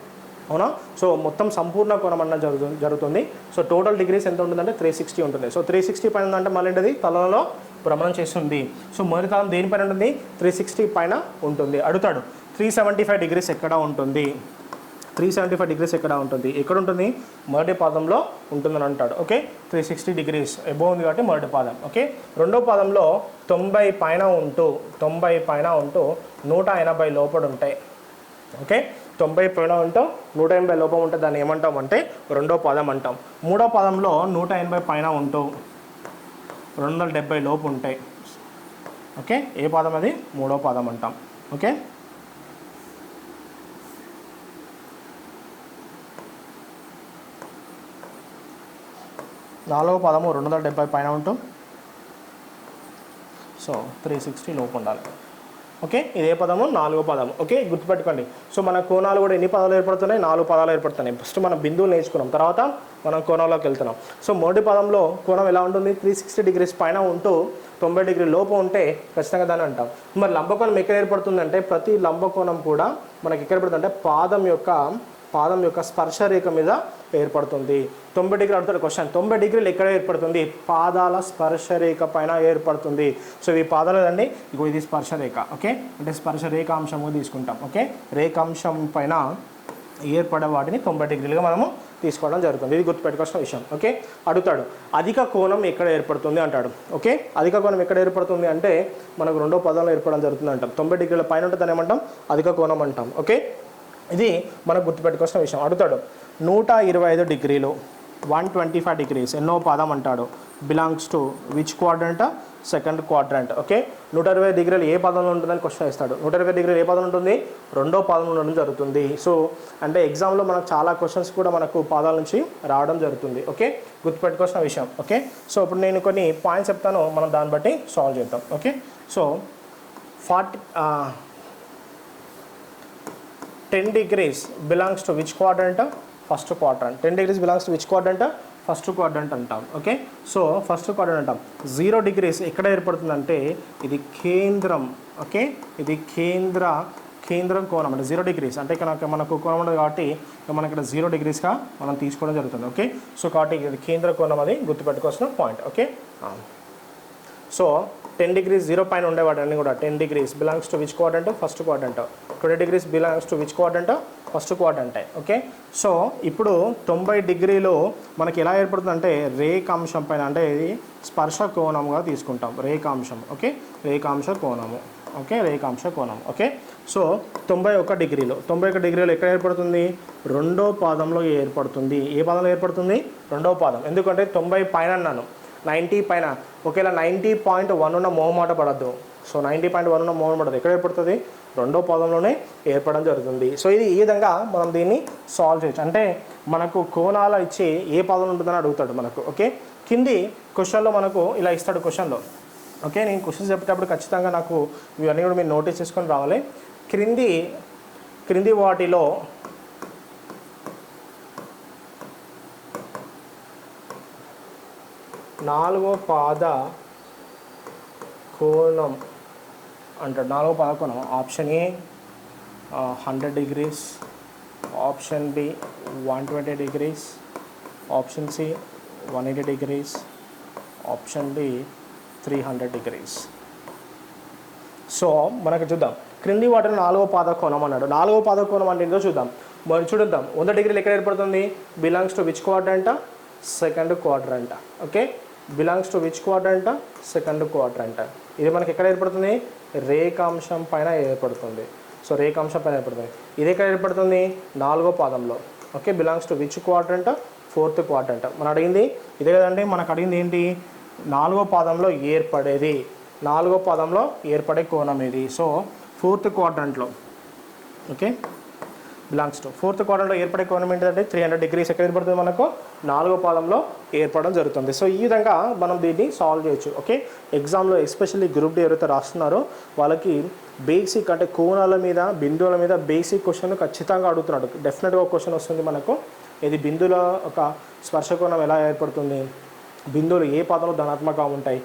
S1: అవునా. సో మొత్తం సంపూర్ణ కోణం అన్న జరుగుతుంది. సో టోటల్ డిగ్రీస్ ఎంత ఉంటుందంటే 360 ఉంటుంది. సో 360 పైన ఉందంటే మళ్ళీ ఏంటది తలలో భ్రమణం చేస్తుంది. సో మొదటి తలం దేనిపైన ఉంటుంది 360 పైన ఉంటుంది. అడుగుతాడు 375 డిగ్రీస్ ఎక్కడ ఉంటుంది, 375 డిగ్రీస్ ఎక్కడ ఉంటుంది, ఎక్కడ ఉంటుంది మొదటి పాదంలో ఉంటుందని అంటాడు. ఓకే, 360 డిగ్రీస్ ఎబోవ్ ఉంది కాబట్టి మొదటి పాదం. ఓకే, రెండో పాదంలో 90 పైన ఉంటూ 180 లోపల ఉంటాయి. ఓకే, 90 పైన ఉంటాం 180 లోపం ఉంటే దాన్ని ఏమంటాం అంటే రెండో పాదం అంటాం. మూడో పాదంలో 180 పైన ఉంటూ 270 లోపు ఉంటాయి. ఓకే, ఏ పాదం అది మూడో పాదం అంటాం. ఓకే, నాలుగో పాదము 270 పైన ఉంటాం. సో 360 లోపు ఉండాలి. ఓకే, ఇదే పదము నాలుగో పదము. ఓకే, గుర్తుపెట్టుకోండి. సో మన కోణాలు కూడా ఎన్ని పదాలు ఏర్పడుతున్నాయి 4 పదాలు ఏర్పడుతున్నాయి. ఫస్ట్ మనం బిందువులు నేర్చుకున్నాం, తర్వాత మనం కోణంలోకి వెళ్తున్నాం. సో మొదటి పదంలో కోణం ఎలా ఉంటుంది 360 డిగ్రీస్ పైన ఉంటూ 90 డిగ్రీ లోపు ఉంటే ఖచ్చితంగా దాన్ని అంటాం. మరి లంబకోణం ఎక్కడ ఏర్పడుతుందంటే ప్రతి లంబకోణం కూడా మనకి ఎక్కడ ఏర్పడుతుంది అంటే పాదం యొక్క స్పర్శ రేఖ మీద ఏర్పడుతుంది. 90 డిగ్రీలు అడుగుతాడు క్వశ్చన్, 90 డిగ్రీలు ఎక్కడ ఏర్పడుతుంది పాదాల స్పర్శ రేఖ పైన ఏర్పడుతుంది. సో ఈ పాదాలు అండి ఇగో ఇది స్పర్శ రేఖ. ఓకే, అంటే స్పర్శ రేఖాంశంగా తీసుకుంటాం. ఓకే, రేఖాంశం పైన ఏర్పడే వాటిని 90 డిగ్రీలుగా మనము తీసుకోవడం జరుగుతుంది. ఇది గుర్తుపెట్టుకోవాల్సిన విషయం. ఓకే, అడుగుతాడు అధిక కోణం ఎక్కడ ఏర్పడుతుంది అంటాడు. ఓకే, అధిక కోణం ఎక్కడ ఏర్పడుతుంది అంటే మనకు రెండో పదంలో ఏర్పడడం జరుగుతుంది అంటాం. 90 డిగ్రీల పైన ఉంటుంది దాన్ని ఏమంటాం అధిక కోణం అంటాం. ఓకే, ఇది మనకు గుర్తుపెట్టుకోవాల్సిన విషయం. అడుగుతాడు 125 డిగ్రీలు 125 డిగ్రీస్ ఎన్నో పాదం అంటాడు, belongs to which quadrant second quadrant. Okay, 120 డిగ్రీలు ఏ పదంలో ఉంటుందని క్వశ్చన్ ఇస్తాడు. 120 డిగ్రీలు ఏ పదం ఉంటుంది రెండో పాదంలో ఉండడం జరుగుతుంది. సో అంటే ఎగ్జామ్లో మనకు చాలా క్వశ్చన్స్ కూడా మనకు పాదాల నుంచి రావడం జరుగుతుంది. ఓకే, గుర్తుపెట్టుకోవాల్సిన విషయం. ఓకే, సో ఇప్పుడు నేను కొన్ని పాయింట్స్ చెప్తాను, మనం దాన్ని బట్టి సాల్వ్ చేద్దాం. Okay, so 10 degrees belongs to which quadrant? First quadrant. 10 degrees belongs to which quadrant? First quadrant అంటాం. ఓకే, సో ఫస్ట్ క్వాడ్రంట్ అంటాం. 0 degrees ఎక్కడ ఏర్పడుతుందంటే ఇది కేంద్రం. ఓకే, ఇది కేంద్రం కోణం అంటే 0 degrees అంటే ఇక్కడ మనకు కోణం ఉండదు కాబట్టి మనకి ఇక్కడ 0 degreesగా మనం తీసుకోవడం జరుగుతుంది. ఓకే, సో కాబట్టి ఇది కేంద్ర కోణం, అది గుర్తుపెట్టుకోవాల్సిన పాయింట్. ఓకే, సో 10 degrees 0 పైన ఉండేవాడన్నీ కూడా 10 degrees belongs to which quadrant first quadrant. 20 degrees belongs to which quadrant first quadrant. Okay, so ఇప్పుడు 90 డిగ్రీలో మనకి ఎలా ఏర్పడుతుందంటే రేఖాంశం పైన అంటే ఇది స్పర్శ కోణంగా తీసుకుంటాం. రేఖాంశం. ఓకే, రేఖాంశ కోణము. ఓకే, రేఖాంశ కోణం. ఓకే, సో 91 డిగ్రీలో ఎక్కడ ఏర్పడుతుంది రెండో పాదంలో ఏర్పడుతుంది. ఏ పాదంలో ఏర్పడుతుంది రెండో పాదం. ఎందుకంటే 90 పైన అన్నాను, 90 పైన. ఒకవేళ 90.1 ఉన్న మొహమాట పడద్దు. సో 90.1 ఉన్న మొహమాట పడదు. ఎక్కడ ఏర్పడుతుంది రెండో పాదంలోనే ఏర్పడడం జరుగుతుంది. సో ఇది ఈ విధంగా మనం దీన్ని సాల్వ్ చేయొచ్చు. అంటే మనకు కోణాల ఇచ్చి ఏ పాదం ఉంటుందని అడుగుతాడు మనకు. ఓకే, కింది క్వశ్చన్లో మనకు ఇలా ఇస్తాడు క్వశ్చన్లో. ఓకే, నేను క్వశ్చన్స్ చెప్పేటప్పుడు ఖచ్చితంగా నాకు ఇవన్నీ కూడా మీరు నోటీస్ చేసుకొని రావాలి. క్రింది వాటిలో నాలుగో పాద కోణం అంటాడు. నాలుగో పాద కోణం option A 100 degrees, option B 120 degrees, option C 180 degrees, option D 300 degrees. So మనకు చూద్దాం క్రింది వాటిలో నాలుగో పాద కోణం అన్నాడు. నాలుగో పాద కోణం అంటే ఏంటో చూద్దాం. మనం చూద్దాం 100 డిగ్రీలు ఎక్కడ ఏర్పడుతుంది belongs to which quadrant second quadrant. Okay, belongs to which quadrant? Second quadrant. ఇది మనకి ఎక్కడ ఏర్పడుతుంది? రేఖాంశం పైన ఏర్పడుతుంది. సో రేఖాంశం పైన ఏర్పడుతుంది. ఇది ఎక్కడ ఏర్పడుతుంది? 4వ పాదంలో. Okay, belongs to which quadrant? 4th quadrant. మనం అడిగింది ఇదే కదండి. మనకు అడిగింది ఏంటి? 4వ పాదంలో ఏర్పడేది, 4వ పాదంలో ఏర్పడే కోణం ఇది. సో 4th క్వాడ్రంట్లో. ఓకే, బిలాంగ్స్ టు 4th క్వాడ్రంట్లో ఏర్పడే కోణం ఏంటంటే 300 degrees. ఎక్కడ ఏర్పడుతుంది? మనకు 4వ పాదంలో ఏర్పడడం జరుగుతుంది. సో ఈ విధంగా మనం దీన్ని సాల్వ్ చేయొచ్చు. ఓకే, ఎగ్జామ్లో ఎస్పెషల్లీ గ్రూప్ డి ఎవరైతే రాస్తున్నారో వాళ్ళకి బేసిక్ అంటే కోణాల మీద, బిందువుల మీద బేసిక్ క్వశ్చన్ ఖచ్చితంగా అడుగుతున్నాడు. డెఫినెట్గా ఒక క్వశ్చన్ వస్తుంది మనకు. ఇది బిందువుల ఒక స్పర్శ కోణం ఎలా ఏర్పడుతుంది, బిందువులు ఏ పాదంలో ధనాత్మకంగా ఉంటాయి,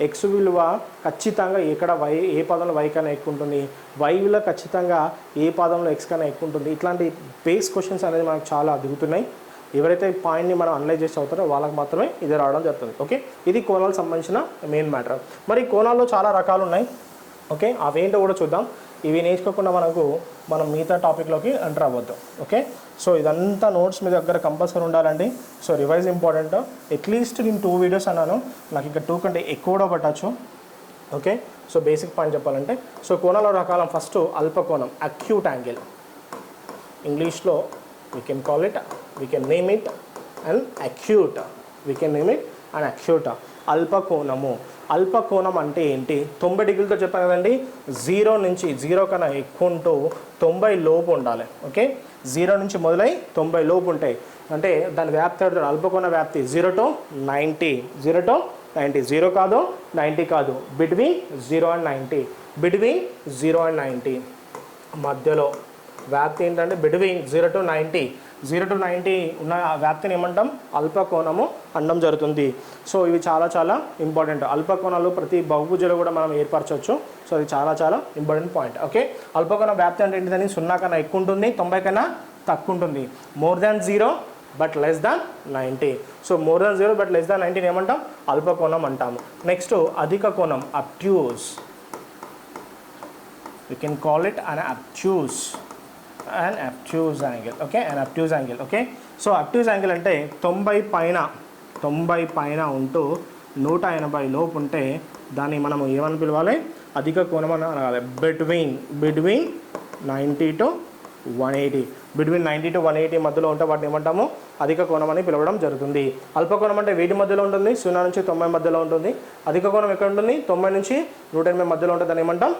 S1: ఎక్స్ విలువ ఖచ్చితంగా ఎక్కడ ఏ పాదంలో వై కన్నా ఎక్కువ ఉంటుంది, వై విలువ ఖచ్చితంగా ఏ పాదంలో ఎక్స్ కన్నా ఎక్కువ ఉంటుంది. ఇట్లాంటి బేస్ క్వశ్చన్స్ అనేది మనకు చాలా దిగుతున్నాయి. ఎవరైతే పాయింట్ని మనం అనలైజ్ చేసి అవుతారో వాళ్ళకి మాత్రమే ఇది రావడం జరుగుతుంది. ఓకే, ఇది కోణాలకు సంబంధించిన మెయిన్ మ్యాటర్. మరి కోణాల్లో చాలా రకాలు ఉన్నాయి. ఓకే, అవేంటో కూడా చూద్దాం. ఇవి నేర్చుకోకుండా మనం మిగతా టాపిక్లోకి ఎంటర్ అవ్వద్దు. ఓకే, సో ఇదంతా నోట్స్ మీ దగ్గర కంపల్సరీ ఉండాలండి. So revise important. అట్లీస్ట్ నేను 2 వీడియోస్ అన్నాను, నాకు ఇంకా 2 కంటే ఎక్కువ కూడా పట్టచ్చు. ఓకే, సో బేసిక్ పాయింట్ చెప్పాలంటే, సో కోణాల రకాల ఫస్ట్ అల్పకోణం, అక్యూట్ యాంగిల్. ఇంగ్లీష్లో we can call it, we can name it an acute, we can name it an acute. అల్పకోణము. అల్పకోణం అంటే ఏంటి? 90 డిగ్రీలతో చెప్పాను కదండి. 0 నుంచి 0 కన్నా ఎక్కువ ఉంటూ 90 లోపు ఉండాలి. ఓకే, 0 నుంచి మొదలై 90 లోపు ఉంటాయి అంటే దాని వ్యాప్తి అడుగుతాడు. అల్పకోణ వ్యాప్తి 0 to 90, 0 to 90, 0 కాదు 90 కాదు, బిట్వీన్ 0 and 90, బిట్వీన్ 0 and 90 మధ్యలో వ్యాప్తి ఏంటంటే బిట్వీన్ 0 to 90, 0 to 90 ఉన్న వ్యాప్తిని ఏమంటాం? అల్పకోణము అనడం జరుగుతుంది. సో ఇవి చాలా చాలా ఇంపార్టెంట్. అల్పకోణాలు ప్రతి బహుభుజలో కూడా మనం ఏర్పరచవచ్చు. సో అది చాలా చాలా ఇంపార్టెంట్ పాయింట్. ఓకే, అల్పకోణ వ్యాప్తి అంటే ఏంటిదని? 0 కన్నా ఎక్కువ ఉంటుంది, 90 కన్నా తక్కువ ఉంటుంది. More than 0 but less than 90. So more than 0 but less than 90 ఏమంటాం? అల్పకోణం అంటాము. నెక్స్ట్ అధిక కోణం, obtuse. We can call it an obtuse angle. Okay, an obtuse angle. Okay, so obtuse angle అంటే 90 పైన ఉంటూ 180 లోపు ఉంటే దాన్ని మనం ఏమని పిలవాలి? అధిక కోణం అని అనగాలి. బిట్వీన్ 90 to 180, బిట్వీన్ 90 to 180 మధ్యలో ఉంటే వాటిని ఏమంటాము? అధిక కోణం అని పిలవడం జరుగుతుంది. అల్పకోణం అంటే వీటి మధ్యలో ఉంటుంది, 0 నుంచి 90 మధ్యలో ఉంటుంది. అధిక కోణం ఎక్కడ ఉంటుంది? 90 నుంచి 180 మధ్యలో ఉంటుంది. దాన్ని ఏమంటాం?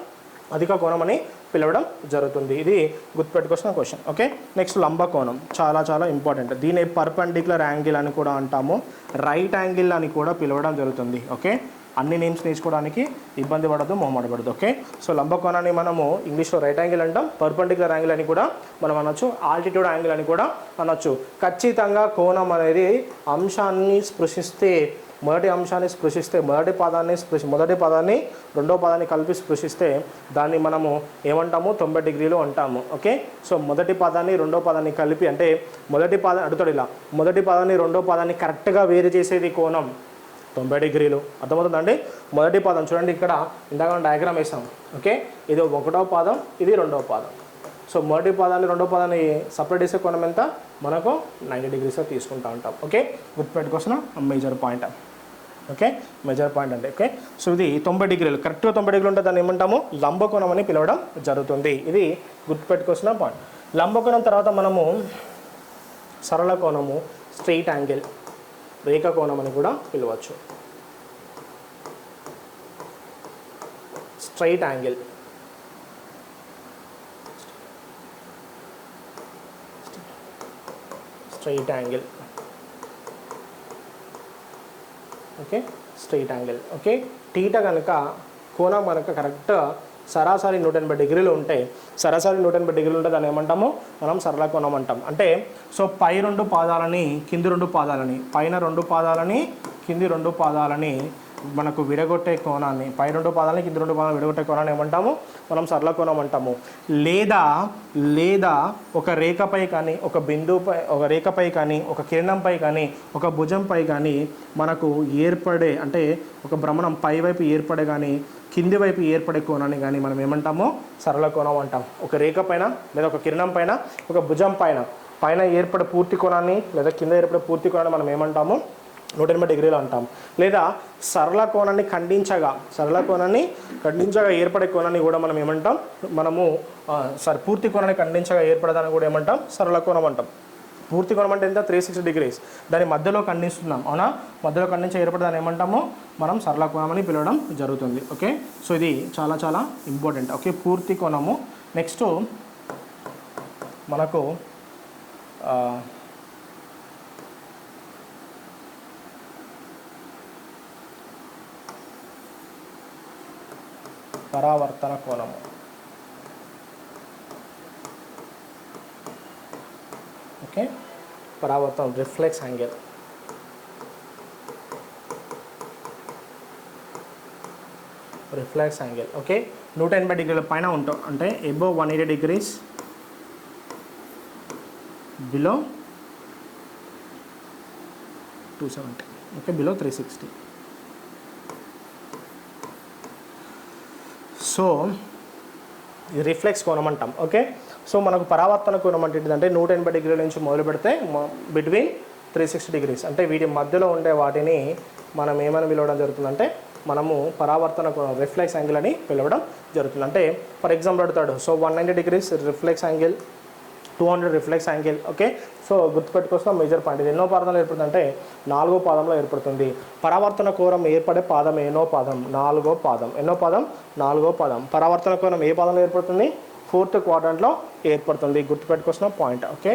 S1: అధిక కోణం అని పిలవడం జరుగుతుంది. ఇది గుర్తుపెట్టుకోవాల్సిన క్వశ్చన్. ఓకే, నెక్స్ట్ లంబకోణం, చాలా చాలా ఇంపార్టెంట్. దీని పర్పెండిక్యులర్ యాంగిల్ అని కూడా అంటాము, రైట్ యాంగిల్ అని కూడా పిలవడం జరుగుతుంది. ఓకే, అన్ని నేమ్స్ నేర్చుకోవడానికి ఇబ్బంది పడదు, మొహమాటపడదు. ఓకే, సో లంబకోణాన్ని మనము ఇంగ్లీష్లో రైట్ యాంగిల్ అంటాం, పర్పెండిక్యులర్ యాంగిల్ అని కూడా మనం అనొచ్చు, ఆల్టిట్యూడ్ యాంగిల్ అని కూడా అనొచ్చు. ఖచ్చితంగా కోణం అనేది అంశాన్ని స్పృశిస్తే, మొదటి అంశాన్ని స్పృశిస్తే, మొదటి పదాన్ని రెండో పదాన్ని కలిపి స్పృశిస్తే దాన్ని మనము ఏమంటాము? 90 డిగ్రీలు అంటాము. ఓకే, సో మొదటి పదాన్ని రెండో పదాన్ని కలిపి, అంటే మొదటి పదం అడుగుతాడు ఇలా, మొదటి పదాన్ని రెండో పదాన్ని కరెక్ట్గా వేరు చేసేది కోణం 90 డిగ్రీలు. అర్థమవుతుందండి? మొదటి పదం చూడండి, ఇక్కడ ఇందాక డయాగ్రామ్ వేసాం. ఓకే, ఇది 1వ పాదం, ఇది 2వ పాదం. సో మొదటి పదాన్ని రెండో పదాన్ని సపరేట్ చేసే కోణం ఎంత? మనకు 90 డిగ్రీస్ తీసుకుంటూ ఉంటాం. ఓకే, గుర్తుపెట్టుకోవాల్సిన major point. Okay, major point అంటే. ఓకే, సో ఇది 90 డిగ్రీలు, కరెక్ట్గా 90 డిగ్రీలు ఉంటే దాన్ని ఏమంటాము? లంబకోణం అని పిలవడం జరుగుతుంది. ఇది గుర్తుపెట్టుకోవాల్సిన పాయింట్. లంబకోణం తర్వాత మనము సరళ కోణము, స్ట్రెయిట్ యాంగిల్, రేఖ కోణం అని కూడా పిలవచ్చు. Straight angle, straight angle. Okay, straight angle. Okay, theta కనుక కోణం కనుక కరెక్ట్ సరాసరి 180 డిగ్రీలు ఉంటే, సరాసరి 180 డిగ్రీలు ఉంటే దాన్ని ఏమంటాము? మనం సరళ కోణం అంటాం. అంటే సో పై 2 పాదాలని కింది 2 పాదాలని, పైన 2 పాదాలని కింది 2 పాదాలని మనకు విడగొట్టే కోణాన్ని, పై 2 పాదాలని కింది 2 పాదాలను విడగొట్టే కోణాన్ని ఏమంటాము? మనం సరళ కోణం అంటాము. లేదా ఒక రేఖపై కానీ, ఒక బిందువుపై, ఒక రేఖపై కానీ, ఒక కిరణంపై కానీ, ఒక భుజంపై కానీ మనకు ఏర్పడే, అంటే ఒక భ్రమణం పై వైపు ఏర్పడే కానీ కింది వైపు ఏర్పడే కోణాన్ని కానీ మనం ఏమంటాము? సరళ కోణం అంటాం. ఒక రేఖ పైన లేదా ఒక కిరణం పైన, ఒక భుజం పైన ఏర్పడే పూర్తి కోణాన్ని లేదా కింద ఏర్పడే పూర్తి కోణాన్ని మనం ఏమంటాము? 180 డిగ్రీలు అంటాం. లేదా సరళ కోణాన్ని ఖండించగా ఏర్పడే కోణాన్ని కూడా మనం ఏమంటాం, పూర్తి కోణాన్ని ఖండించగా ఏర్పడదాన్ని కూడా ఏమంటాం, సరళ కోణం అంటాం. పూర్తి కోణం అంటే ఎంత, 360 డిగ్రీస్. దాన్ని మధ్యలో ఖండిస్తున్నాం, అవునా, మధ్యలో ఖండించి ఏర్పడదాన్ని ఏమంటామో మనం సరళ కోణం అని పిలవడం జరుగుతుంది. ఓకే, సో ఇది చాలా చాలా ఇంపార్టెంట్. ఓకే, పూర్తి కోణము. నెక్స్ట్ మనకు పరావర్తన కోణము. ఓకే, పరావర్తన, రిఫ్లెక్స్ యాంగిల్. ఓకే, 180 డిగ్రీల పైన ఉంటాం అంటే above 180 degrees, below 270. Okay, below 360. So ఇది రిఫ్లెక్స్ కోణం అంటాం. ఓకే, సో మనకు పరావర్తన కోణం అంటే ఏంటంటే 180 డిగ్రీల నుంచి మొదలు పెడితే బిట్వీన్ 360 డిగ్రీస్, అంటే వీటి మధ్యలో ఉండే వాటిని మనం ఏమని పిలవడం జరుగుతుందంటే మనము పరావర్తన కోణం, రిఫ్లెక్స్ యాంగిల్ అని పిలవడం జరుగుతుంది. అంటే ఫర్ ఎగ్జాంపుల్ అడుగుతాడు, so 190 degrees reflex angle, 200 reflex angle. Okay, so గుర్తుపెట్టుకోవాల్సిన మేజర్ పాయింట్. ఇది ఎన్నో పాదంలో ఏర్పడుతుందంటే 4వ పాదంలో ఏర్పడుతుంది. పరావర్తన కోణం ఏర్పడే పాదం ఎన్నో పాదం, 4వ పాదం. ఎన్నో పాదం, 4వ పాదం. పరావర్తన కోణం ఏ పాదంలో ఏర్పడుతుంది, 4th క్వాడ్రంట్లో ఏర్పడుతుంది. గుర్తుపెట్టుకోవాల్సిన point. Okay,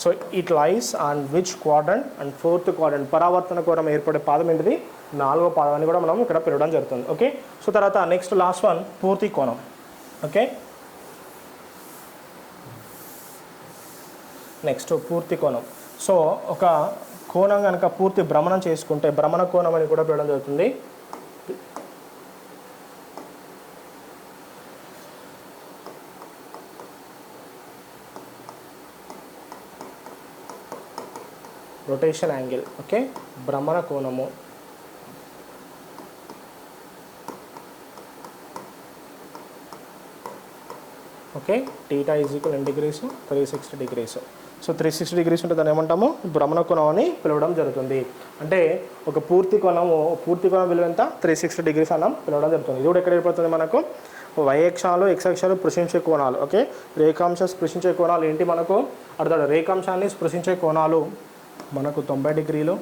S1: so it lies on which quadrant and 4th quadrant. పరావర్తన కోణం ఏర్పడే పాదం ఏంటిది, 4వ పాదం అని కూడా మనం ఇక్కడ పిలవడం జరుగుతుంది. ఓకే, సో తర్వాత నెక్స్ట్ లాస్ట్ వన్ పూర్తి కోణం. ఓకే, నెక్స్ట్ పూర్తి కోణం. సో ఒక కోణం కనుక పూర్తి భ్రమణం చేసుకుంటే భ్రమణ కోణం అని కూడా పిలవడం జరుగుతుంది. Rotation angle. ఓకే, భ్రమణ కోణము. ఓకే, θ = ఎన్ని డిగ్రీస్, 360 డిగ్రీస్. సో 360 డిగ్రీస్ ఉంటే దాన్ని ఏమంటాము, భ్రమణ కోణం అని పిలవడం జరుగుతుంది. అంటే ఒక పూర్తి కోణం విలువ ఎంత, 360 డిగ్రీస్ అన్న పిలవడం జరుగుతుంది. ఇది కూడా ఎక్కడ ఏర్పడుతుంది మనకు, y అక్షాలు x అక్షాలు స్పృశించే కోణాలు. ఓకే, రేఖాంశ స్పృశించే కోణాలు ఏంటి మనకు అర్థం. రేఖాంశాన్ని స్పృశించే కోణాలు మనకు 90 డిగ్రీలు,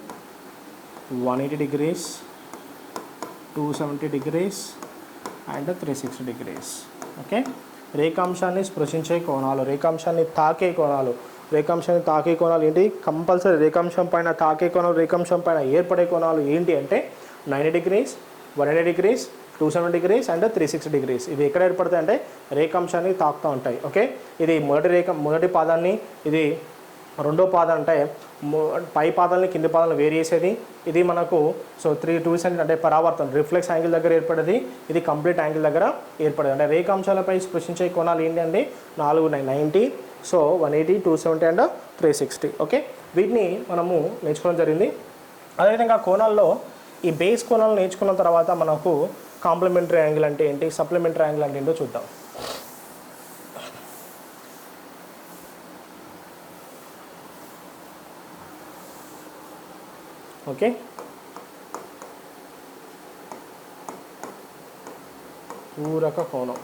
S1: 180 degrees, 270 degrees and 360 degrees. Okay, రేఖాంశాన్ని స్పృశించే కోణాలు, రేఖాంశాన్ని తాకే కోణాలు ఏంటి, కంపల్సరీ రేఖాంశం పైన తాకే కోణాలు, రేఖాంశం పైన ఏర్పడే కోణాలు ఏంటి అంటే 90 degrees, 180 degrees, 270 degrees and 360 degrees. ఇవి ఎక్కడ ఏర్పడతాయి అంటే రేఖాంశాన్ని తాకుతూ ఉంటాయి. ఓకే, ఇది మొదటి పాదాన్ని, ఇది రెండో పాదం అంటే పై పాదాలని కింది పాదాలను వేరు చేసేది. ఇది మనకు సో 270 అంటే పరావర్తన, రిఫ్లెక్స్ యాంగిల్ దగ్గర ఏర్పడేది. ఇది కంప్లీట్ యాంగిల్ దగ్గర ఏర్పడేది. అంటే రేఖాంశాలపై స్పృశించే కోణాలు ఏంటి అంటే 90, సో 180, 270 అండ్ 360. ఓకే, వీటిని మనము నేర్చుకోవడం జరిగింది. అదేవిధంగా కోణాల్లో ఈ బేస్ కోణాలు నేర్చుకున్న తర్వాత మనకు కాంప్లిమెంటరీ యాంగిల్ అంటే ఏంటి, సప్లిమెంటరీ యాంగిల్ అంటే ఏంటో చూద్దాం. ఓకే, పూరక కోణం.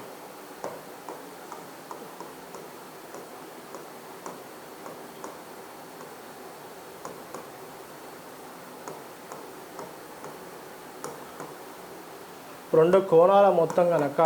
S1: రెండు కోణాల మొత్తం కనుక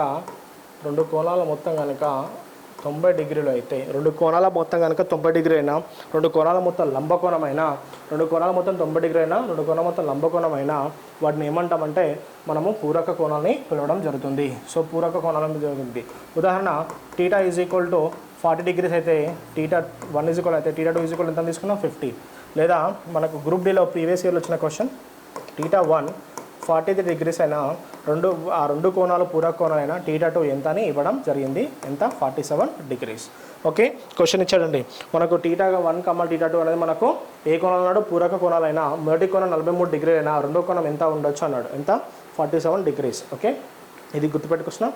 S1: 90 డిగ్రీలు అయితే, రెండు కోణాల మొత్తం కనుక 90 డిగ్రీ అయినా, రెండు కోణాల మొత్తం లంబకోణమైనా, రెండు కోణాల మొత్తం 90 డిగ్రీ అయినా, రెండు కోణాల మొత్తం లంబకోణమైనా వాటిని ఏమంటామంటే మనము పూరక కోణాలని పిలవడం జరుగుతుంది. సో పూరక కోణాలని జరుగుతుంది. ఉదాహరణ θ = 40 డిగ్రీస్ అయితే θ1 అయితే θ2 ఎంత తీసుకున్నాం, 50. లేదా మనకు గ్రూప్ డీలో ప్రీవియస్ ఇయర్లో వచ్చిన క్వశ్చన్, θ1 43 డిగ్రీస్ అయినా రెండు కోణాలు పూరక కోణాలైనా θ2 ఎంత అని ఇవ్వడం జరిగింది. ఎంత, 47 డిగ్రీస్. ఓకే, క్వశ్చన్ ఇచ్చాడండి మనకు θ1, θ2 అనేది మనకు ఏ కోణాలు అన్నాడు, పూరక కోణాలైనా. మొదటి కోణం 43 డిగ్రీలు అయినా రెండో కోణం ఎంత ఉండొచ్చు అన్నాడు, ఎంత, 47 డిగ్రీస్. ఓకే, ఇది గుర్తుపెట్టుకొచ్చిన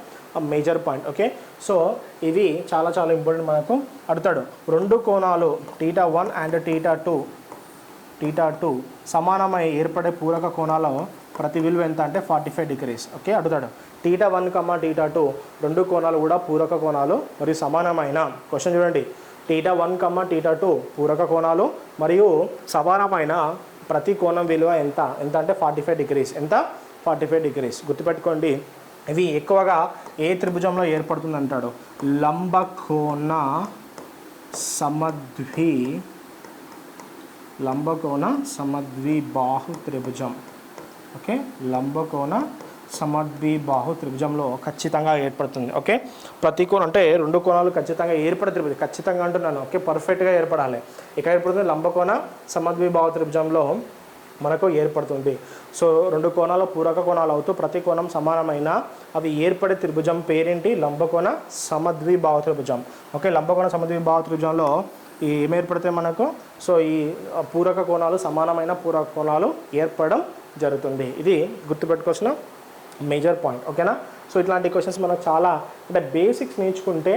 S1: మేజర్ పాయింట్. ఓకే, సో ఇవి చాలా చాలా ఇంపార్టెంట్. మనకు అడుగుతాడు రెండు కోణాలు θ1 అండ్ θ2 టీటా 2 సమానమై ఏర్పడే పూరక కోణాల ప్రతి విలువ ఎంత అంటే 45 డిగ్రీస్. ఓకే, అడుగుతాడు టీటా 1, టీటా 2 రెండు కోణాలు కూడా పూరక కోణాలు మరియు సమానమైన, క్వశ్చన్ చూడండి, టీటా 1, టీటా 2 పూరక కోణాలు మరియు సమానమైన ప్రతి కోణం విలువ ఎంత అంటే 45 డిగ్రీస్. ఎంత? 45 డిగ్రీస్. గుర్తుపెట్టుకోండి, ఇవి ఎక్కువగా ఏ త్రిభుజంలో ఏర్పడుతుంది అంటాడు, లంబకోణ సమద్విబాహు త్రిభుజం. ఓకే, లంబకోణ సమద్విబాహు త్రిభుజంలో ఖచ్చితంగా ఏర్పడుతుంది. ఓకే, ప్రతి కోణం అంటే రెండు కోణాలు ఖచ్చితంగా ఏర్పడే త్రిభుజం, ఖచ్చితంగా అంటున్నాను. ఓకే, పర్ఫెక్ట్గా ఏర్పడాలి. ఇక్కడ ఏర్పడుతుంది లంబకోణ సమద్విబాహు త్రిభుజంలో మనకు ఏర్పడుతుంది. సో రెండు కోణాలు పూరక కోణాలు అవుతూ ప్రతి కోణం సమానమైన అవి ఏర్పడే త్రిభుజం పేరేంటి? లంబకోణ సమద్విబాహు త్రిభుజం. ఓకే, లంబకోణ సమద్విబాహు త్రిభుజంలో ఏం ఏర్పడితే మనకు, సో ఈ పూరక కోణాలు సమానమైన పూరక కోణాలు ఏర్పడడం జరుగుతుంది. ఇది గుర్తుపెట్టుకోవాల్సిన మేజర్ పాయింట్. ఓకేనా? సో ఇట్లాంటి క్వశ్చన్స్ మనకు చాలా అంటే బేసిక్స్ నేర్చుకుంటే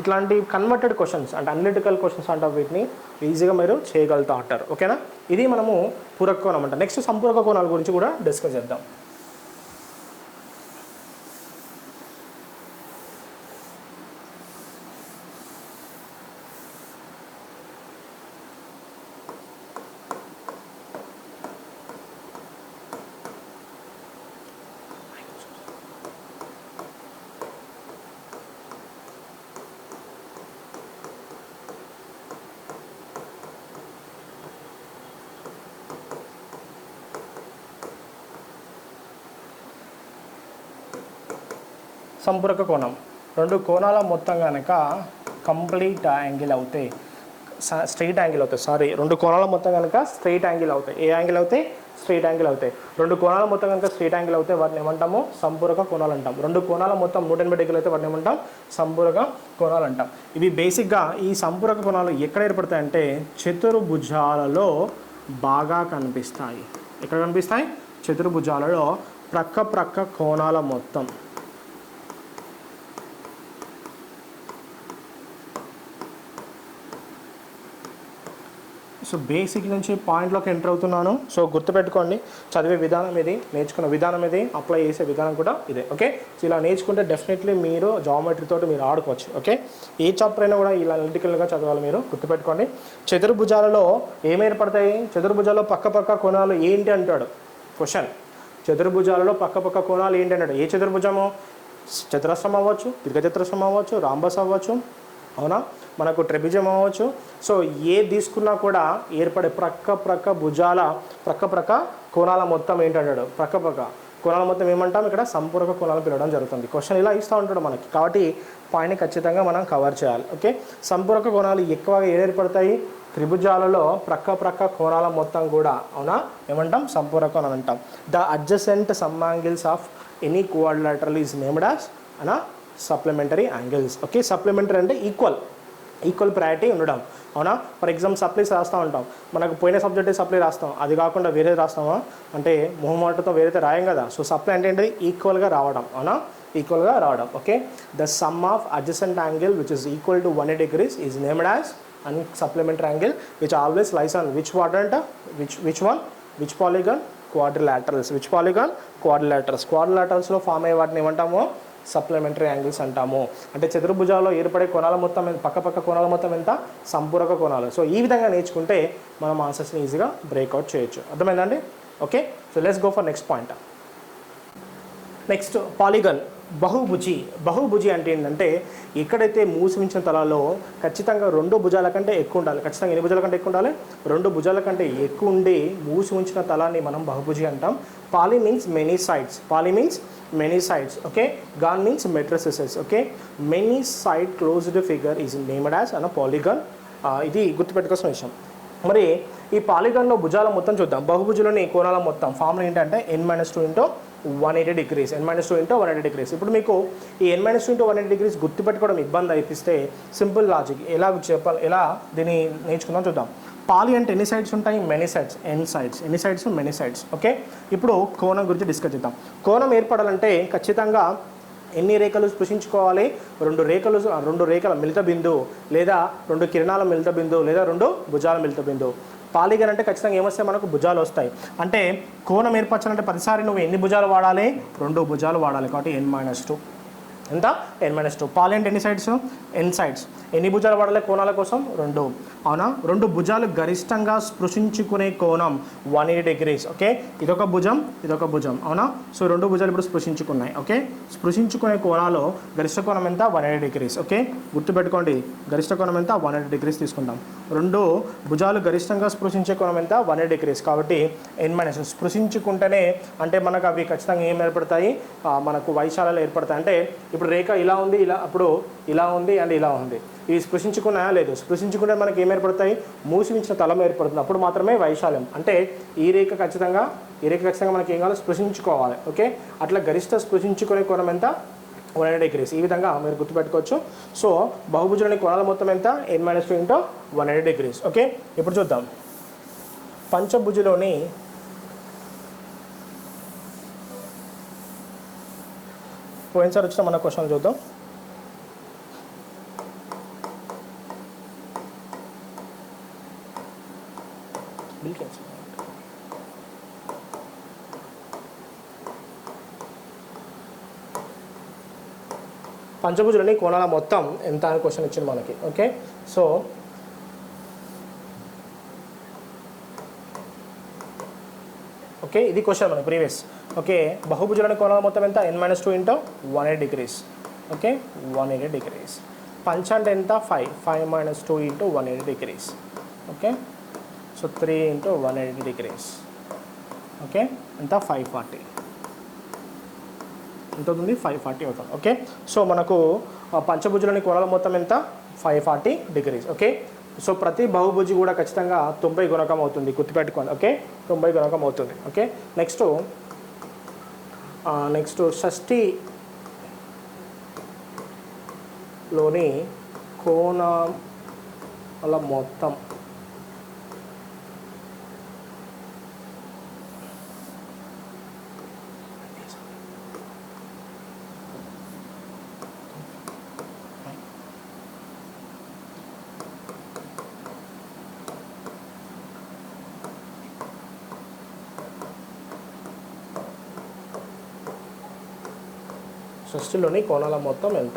S1: ఇట్లాంటి కన్వర్టెడ్ క్వశ్చన్స్ అంటే అనలిటికల్ క్వశ్చన్స్ అంటారు, వీటిని ఈజీగా మీరు చేయగలుగుతూ ఉంటారు. ఓకేనా? ఇది మనము పూరక కోణం అంట. నెక్స్ట్ సంపూరక కోణాల గురించి కూడా డిస్కస్ చేద్దాం. సంపూరక కోణం రెండు కోణాల మొత్తం కనుక కంప్లీట్ యాంగిల్ అవుతాయి, స్ట్రైట్ యాంగిల్ అవుతాయి. రెండు కోణాల మొత్తం కనుక స్ట్రైట్ యాంగిల్ అవుతాయి. ఏ యాంగిల్ అవుతాయి? స్ట్రైట్ యాంగిల్ అవుతాయి. రెండు కోణాల మొత్తం కనుక స్ట్రైట్ యాంగిల్ అవుతాయి, వాటిని ఏమంటాము? సంపూరక కోణాలు అంటాం. రెండు కోణాల మొత్తం 180 డిగ్రీలు అయితే వాటిని ఏమంటాం? సంపూరక కోణాలు అంటాం. ఇవి బేసిక్గా ఈ సంపూరక కోణాలు ఎక్కడ ఏర్పడతాయంటే చతుర్భుజాలలో బాగా కనిపిస్తాయి. ఎక్కడ కనిపిస్తాయి? చతుర్భుజాలలో ప్రక్క కోణాల మొత్తం. సో బేసిక్ నుంచి పాయింట్లోకి ఎంటర్ అవుతున్నాను. సో గుర్తుపెట్టుకోండి, చదివే విధానం ఇది, నేర్చుకున్న విధానం ఇది, అప్లై చేసే విధానం కూడా ఇదే. ఓకే, సో ఇలా నేర్చుకుంటే డెఫినెట్లీ మీరు జామెట్రీతో మీరు ఆడుకోవచ్చు. ఓకే, ఏ చాప్టర్ అయినా కూడా ఇలా అనలిటికల్గా చదవాలి మీరు. గుర్తుపెట్టుకోండి, చతుర్భుజాలలో ఏం ఏర్పడతాయి? చతుర్భుజాలలో పక్క కోణాలు ఏంటి అంటాడు క్వశ్చన్. చతుర్భుజాలలో పక్క కోణాలు ఏంటి అన్నాడు. ఏ చతుర్భుజము? చతురస్రం అవ్వచ్చు, దీర్ఘచతురస్రం అవ్వచ్చు, రాంబస్ అవ్వచ్చు, అవునా, మనకు ట్రెపిజం అవ్వచ్చు. సో ఏ తీసుకున్నా కూడా ఏర్పడే ప్రక్క భుజాల ప్రక్క కోణాల మొత్తం ఏంటంటాడు? ప్రక్క కోణాల మొత్తం ఏమంటాం? ఇక్కడ సంపూరక కోణాలు పిలవడం జరుగుతుంది. క్వశ్చన్ ఇలా ఇస్తూ ఉంటాడు మనకి, కాబట్టి పాయింట్ని ఖచ్చితంగా మనం కవర్ చేయాలి. ఓకే, సంపూరక కోణాలు ఎక్కువగా ఏర్పడతాయి త్రిభుజాలలో ప్రక్క కోణాల మొత్తం కూడా, అవునా, ఏమంటాం? సంపూరక కోణాలు అంటాం. The adjacent sum angles of any quadrilateral is named as an supplementary angles. Okay, supplementary అంటే ఈక్వల్ ప్రయారిటీ ఉండడం, అవునా. ఫర్ ఎగ్జాంపుల్ సప్లీస్ రాస్తూ ఉంటాం, మనకు పోయిన సబ్జెక్టే సప్లై రాస్తాం, అది కాకుండా వేరే రాస్తామా అంటే మొహమాటతో వేరైతే రాయం కదా. సో సప్లై అంటే ఏంటిది? ఈక్వల్గా రావడం, అవునా, ఈక్వల్గా రావడం. Okay, the sum of adjacent angle which is equal to 180 degrees is named as an supplementary angle which always lies on which quadrant, which polygon? Quadrilaterals. Which polygon? Quadrilaterals. క్వాడ్రిలాటరల్స్లో form అయ్యే వాటిని ఏమంటాము? సప్లిమెంటరీ యాంగిల్స్ అంటాము. అంటే చతుర్భుజాల్లో ఏర్పడే కోణాల మొత్తం పక్క కోణాల మొత్తం ఎంత? సంపూరక కోణాలు. సో ఈ విధంగా నేర్చుకుంటే మనం ఆన్సర్స్ని ఈజీగా బ్రేక్అవుట్ చేయొచ్చు. అర్థమైందండి? Okay, so let's go for next point. Next polygon, బహుభుజి అంటే ఏంటంటే ఎక్కడైతే మూసి ఉంచిన తలాల్లో ఖచ్చితంగా 2 భుజాల కంటే ఎక్కువ ఉండాలి. ఖచ్చితంగా ఎన్ని భుజాల కంటే ఎక్కువ ఉండాలి? 2 భుజాల కంటే ఎక్కువ ఉండి మూసి ఉంచిన తలాన్ని మనం బహుభుజి అంటాం. Poly means many sides. Okay, gone means matrices. Okay, many side closed figure is named as an polygon. ఇది గుర్తుపెట్టుకోవాల్సిన విషయం. మరి ఈ పాలిగన్లో భుజాల మొత్తం చూద్దాం. బహుభుజులోని కోణాల మొత్తం ఫార్ములా ఏంటంటే n-2 × 180 degrees. n-2 × 180 degrees. ఇప్పుడు మీకు ఈ n-2 × 180 degrees గుర్తుపెట్టుకోవడం ఇబ్బంది అయిపిస్తే సింపుల్ లాజిక్ ఎలా చెప్పాలి, ఎలా దీన్ని నేర్చుకుందాం చూద్దాం. పాలి అంటే ఎన్ని సైడ్స్ ఉంటాయి? Many sides. ఎన్ని సైడ్స్? Many sides. ఓకే, ఇప్పుడు కోణం గురించి డిస్కస్ చేద్దాం. కోణం ఏర్పడాలంటే ఖచ్చితంగా ఎన్ని రేఖలు స్పృశించుకోవాలి? 2 రేఖల మిలిత బిందువు లేదా 2 కిరణాల మిలిత బిందువు లేదా 2 భుజాల మిలిత బిందువు. పాలిగన్ అంటే ఖచ్చితంగా ఏమొస్తాయి మనకు భుజాలు వస్తాయి. అంటే కోణం ఏర్పరచాలంటే ప్రతిసారి నువ్వు ఎన్ని భుజాలు వాడాలి, 2 భుజాలు వాడాలి. కాబట్టి n-2 ఎంత n-2. పాలి అంటే ఎన్ని సైడ్స్, n సైడ్స్. ఎన్ని భుజాలు వాడాలి కోణాల కోసం, 2. అవునా, 2 భుజాలు గరిష్టంగా స్పృశించుకునే కోణం 180 degrees. ఓకే, ఇదొక భుజం ఇదొక భుజం. అవునా, సో 2 భుజాలు ఇప్పుడు స్పృశించుకున్నాయి. ఓకే, స్పృశించుకునే కోణాలు గరిష్ట కోణం ఎంత, 180 degrees. ఓకే, గుర్తుపెట్టుకోండి, గరిష్ట కోణం ఎంత, 180 degrees తీసుకుంటాం. 2 భుజాలు గరిష్టంగా స్పృశించే కోణం ఎంత, 180 degrees. కాబట్టి n-, స్పృశించుకుంటేనే అంటే మనకు అవి ఖచ్చితంగా ఏం ఏర్పడతాయి, మనకు వైశాల్యాలు ఏర్పడతాయి. అంటే ఇప్పుడు రేఖ ఇలా ఉంది, ఇలా అప్పుడు ఇలా ఉంది అండ్ ఇలా ఉంది. ఇవి స్పృశించుకున్నాయా లేదు, స్పృశించుకుంటే మనకి ఏం ఏర్పడతాయి, మూసిమించిన తలం ఏర్పడుతుంది. అప్పుడు మాత్రమే వైశాల్యం. అంటే ఈ రేఖ ఖచ్చితంగా మనకి ఏం కావాలి, స్పృశించుకోవాలి. ఓకే, అట్లా గరిష్ట స్పృశించుకునే కోణం ఎంత, 180 degrees. ఈ విధంగా మీరు గుర్తుపెట్టుకోవచ్చు. సో బహుభుజులోని కోణాల మొత్తం ఎంత, n-2 ఇంటూ 180 degrees. ఓకే, ఇప్పుడు చూద్దాం పంచభుజులోని పోయినసారి వచ్చిన మన క్వశ్చన్ చూద్దాం. పంచభుజులని కోణాల మొత్తం ఎంత అని క్వశ్చన్ ఇచ్చింది మనకి. ఓకే, సో ఓకే, ఇది క్వశ్చన్ మన ప్రీవియస్. ఓకే, బహుభుజులని కోణాల మొత్తం ఎంత, n-2 into 180 degrees. Okay, 180 degrees. పంచ అంటే ఎంత, 5 - 2 into 180 degrees. Okay, so 3 into 180 degrees. Okay, ఎంత, 540. ఎంత అవుతుంది, 540 అవుతుంది. ఓకే, సో మనకు పంచభుజులోని కోణాల మొత్తం ఎంత, 540 degrees. ఓకే, సో ప్రతి బహుభుజి కూడా ఖచ్చితంగా 90 గుణకం అవుతుంది, గుర్తుపెట్టుకోండి. ఓకే, 90 గుణకం అవుతుంది. ఓకే, నెక్స్ట్ షష్ఠిలోని కోణాల మొత్తం షష్ఠిలోని కోణాల మొత్తం ఎంత.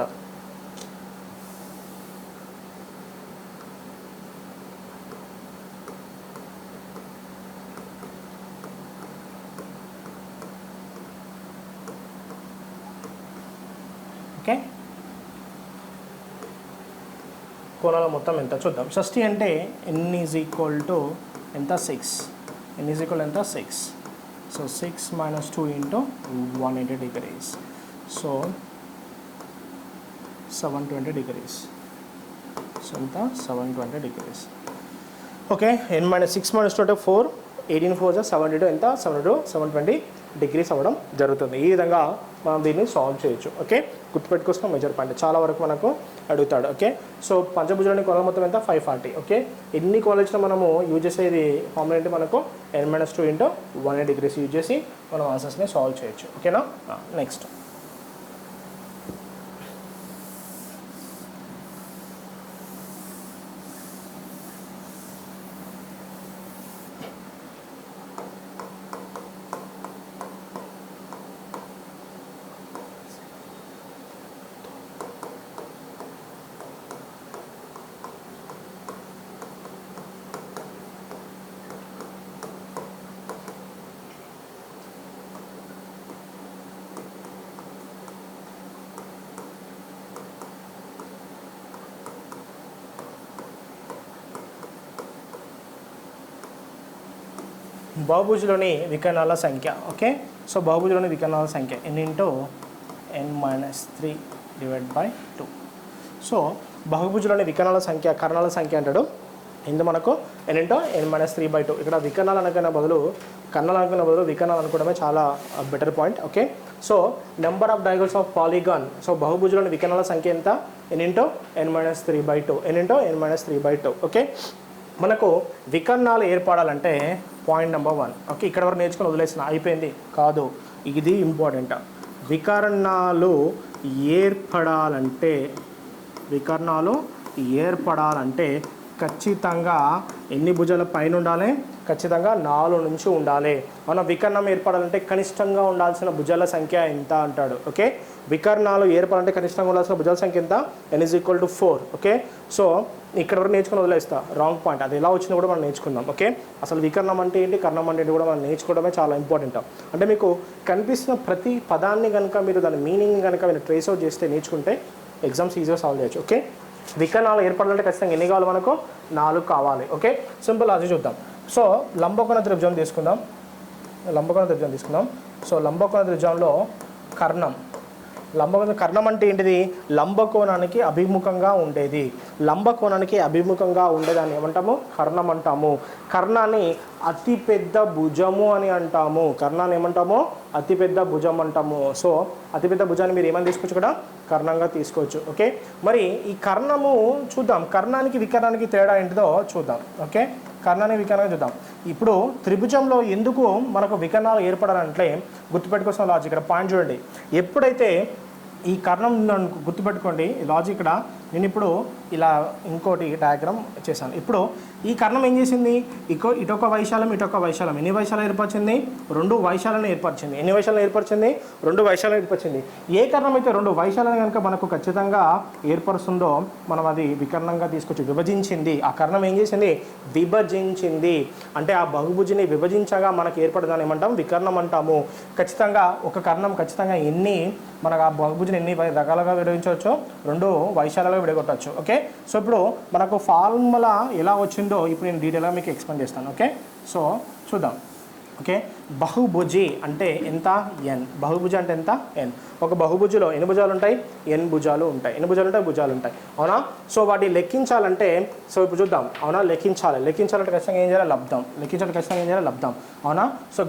S1: ఓకే, కోణాల మొత్తం ఎంత చూద్దాం. షష్ఠి అంటే n = ఎంత, 6. n = ఎంత, 6. So 6 - 2 into 180 degrees. So 720 degrees. So ఎంత, 720 degrees. ఓకే, n-6 - 2 అంటే 4, 18 4 72 ఎంత, 720 degrees అవ్వడం జరుగుతుంది. ఈ విధంగా మనం దీన్ని సాల్వ్ చేయొచ్చు. ఓకే, గుర్తుపెట్టుకోసం మెజర్ పాయింట్ చాలా వరకు మనకు అడుగుతాడు. ఓకే, సో పంచభుజులోని కోణాల మొత్తం ఎంత, 540. ఓకే, ఎన్ని కోణాలు ఇచ్చినా మనము యూజ్ చేసేది ఫార్ములా ఏంటి, మనకు n-2 ఇంటూ 180 degrees యూజ్ చేసి మనం ఆన్సర్స్ని సాల్వ్ చేయొచ్చు. ఓకేనా, నెక్స్ట్ బహుభుజులోని వికర్ణాల సంఖ్య. ఓకే, సో బహుభుజులోని వికర్ణాల సంఖ్య n ఇంటూ n-3 / 2. సో బహుభుజులోని వికర్ణాల సంఖ్య, కర్ణాల సంఖ్య అంటాడు. ఇందు మనకు n ఇంటూ n-3 / 2. ఇక్కడ వికర్ణాలు అనుకునే బదులు కర్ణాలు అనుకునే బదులు వికర్ణాలు అనుకోవడమే చాలా better point. Okay, so number of diagonals of polygon. So బహుభుజులోని వికర్ణాల సంఖ్య ఎంత, n into n-3 / 2. n into n-3 / 2. Okay, మనకు వికర్ణాలు ఏర్పడాలంటే పాయింట్ నెంబర్ 1. ఓకే, ఇక్కడ వరకు నేర్చుకొని వదిలేసిన అయిపోయింది కాదు, ఇది ఇంపార్టెంట్. వికర్ణాలు ఏర్పడాలంటే ఖచ్చితంగా ఎన్ని భుజాల పైన ఉండాలి? ఖచ్చితంగా 4 నుంచి ఉండాలి. మన వికర్ణం ఏర్పడాలంటే కనిష్టంగా ఉండాల్సిన భుజాల సంఖ్య ఎంత అంటాడు. ఓకే, వికర్ణాలు ఏర్పడాలంటే కనిష్టంగా ఉండాల్సిన భుజాల సంఖ్య ఎంత? n = 4. ఓకే, సో ఇక్కడ వరకు నేర్చుకుని వదిలేస్తా, రాంగ్ పాయింట్. అది ఎలా వచ్చినా కూడా మనం నేర్చుకుందాం. ఓకే, అసలు వికర్ణం అంటే ఏంటి, కర్ణం అంటే ఏంటి కూడా మనం నేర్చుకోవడమే చాలా ఇంపార్టెంట్. అంటే మీకు కనిపిస్తున్న ప్రతి పదాన్ని కనుక మీరు దాని మీనింగ్ కనుక మీరు ట్రేస్ అవుట్ చేస్తే నేర్చుకుంటే ఎగ్జామ్స్ ఈజీగా సాల్వ్ చేయొచ్చు. ఓకే, వికర్ణాలు ఏర్పడాలంటే ఖచ్చితంగా ఎన్ని కావాలి మనకు? 4 కావాలి. ఓకే, సింపుల్ అది చూద్దాం. సో లంబకోణ త్రిభుజం తీసుకుందాం. సో లంబకోణ త్రిభుజంలో కర్ణం. కర్ణం అంటే ఏంటిది? లంబకోణానికి అభిముఖంగా ఉండేది. లంబకోణానికి అభిముఖంగా ఉండేదాన్ని ఏమంటాము? కర్ణం అంటాము. కర్ణాన్ని అతిపెద్ద భుజము అని అంటాము. కర్ణాన్ని ఏమంటాము? అతిపెద్ద భుజం అంటాము. సో అతిపెద్ద భుజాన్ని మీరు ఏమని తీసుకోవచ్చు? కూడా కర్ణంగా తీసుకోవచ్చు. ఓకే, మరి ఈ కర్ణము చూద్దాం. కర్ణానికి వికర్ణానికి తేడా ఏంటిదో చూద్దాం. ఓకే, కర్ణానికి వికర్ణానికి చూద్దాం. ఇప్పుడు త్రిభుజంలో ఎందుకు మనకు వికర్ణాలు ఏర్పడాలంటే గుర్తుపెట్టుకోవాల్సిన లాజిక్ ఇక్కడ పాయింట్ చూడండి. ఎప్పుడైతే ఈ కర్ణం గుర్తుపెట్టుకోండి లాజిక్ ఇక్కడ. నేను ఇప్పుడు ఇలా ఇంకోటి డయాగ్రామ్ చేశాను. ఇప్పుడు ఈ కర్ణం ఏం చేసింది? ఇటొక వైశాల్యం ఇటొక వైశాల్యం. ఎన్ని వైశాల్యం ఏర్పరిచింది? 2 వైశాలను ఏర్పరిచింది. ఎన్ని వైశాలను ఏర్పరిచింది? 2 వైశాలను ఏర్పరిచింది. ఏ కర్ణం అయితే 2 వైశాలను కనుక మనకు ఖచ్చితంగా ఏర్పరుస్తుందో మనం అది వికర్ణంగా తీసుకొచ్చి విభజించింది. ఆ కర్ణం ఏం చేసింది? విభజించింది. అంటే ఆ బహుభుజిని విభజించగా మనకు ఏర్పడదాన్ని ఏమంటాం? వికర్ణం అంటాము. ఖచ్చితంగా ఒక కర్ణం ఖచ్చితంగా మనకు ఆ బహుభుజిని ఎన్ని రకాలుగా విభజించవచ్చు? 2 వైశాలుగా విడగొట్టవచ్చు. ఓకే, సో ఇప్పుడు మనకు ఫార్ములా ఎలా వచ్చిందో ఇప్పుడు నేను డీటెయిల్గా మీకు ఎక్స్ప్లెయిన్ చేస్తాను. ఓకే, సో చూద్దాం. ఓకే, బహుభుజి అంటే ఎంత? n. బహుభుజి అంటే ఎంత? n. ఒక బహుభుజిలో ఎన్ని భుజాలు ఉంటాయి? n భుజాలు ఉంటాయి. ఎన్ని భుజాలు ఉంటాయి? భుజాలు ఉంటాయి. అవునా? సో వాటిని లెక్కించాలంటే సో ఇప్పుడు చూద్దాం. అవునా, లెక్కించాలంటే ఖచ్చితంగా ఏం చేయాలి? లబ్ధం. అవునా, సో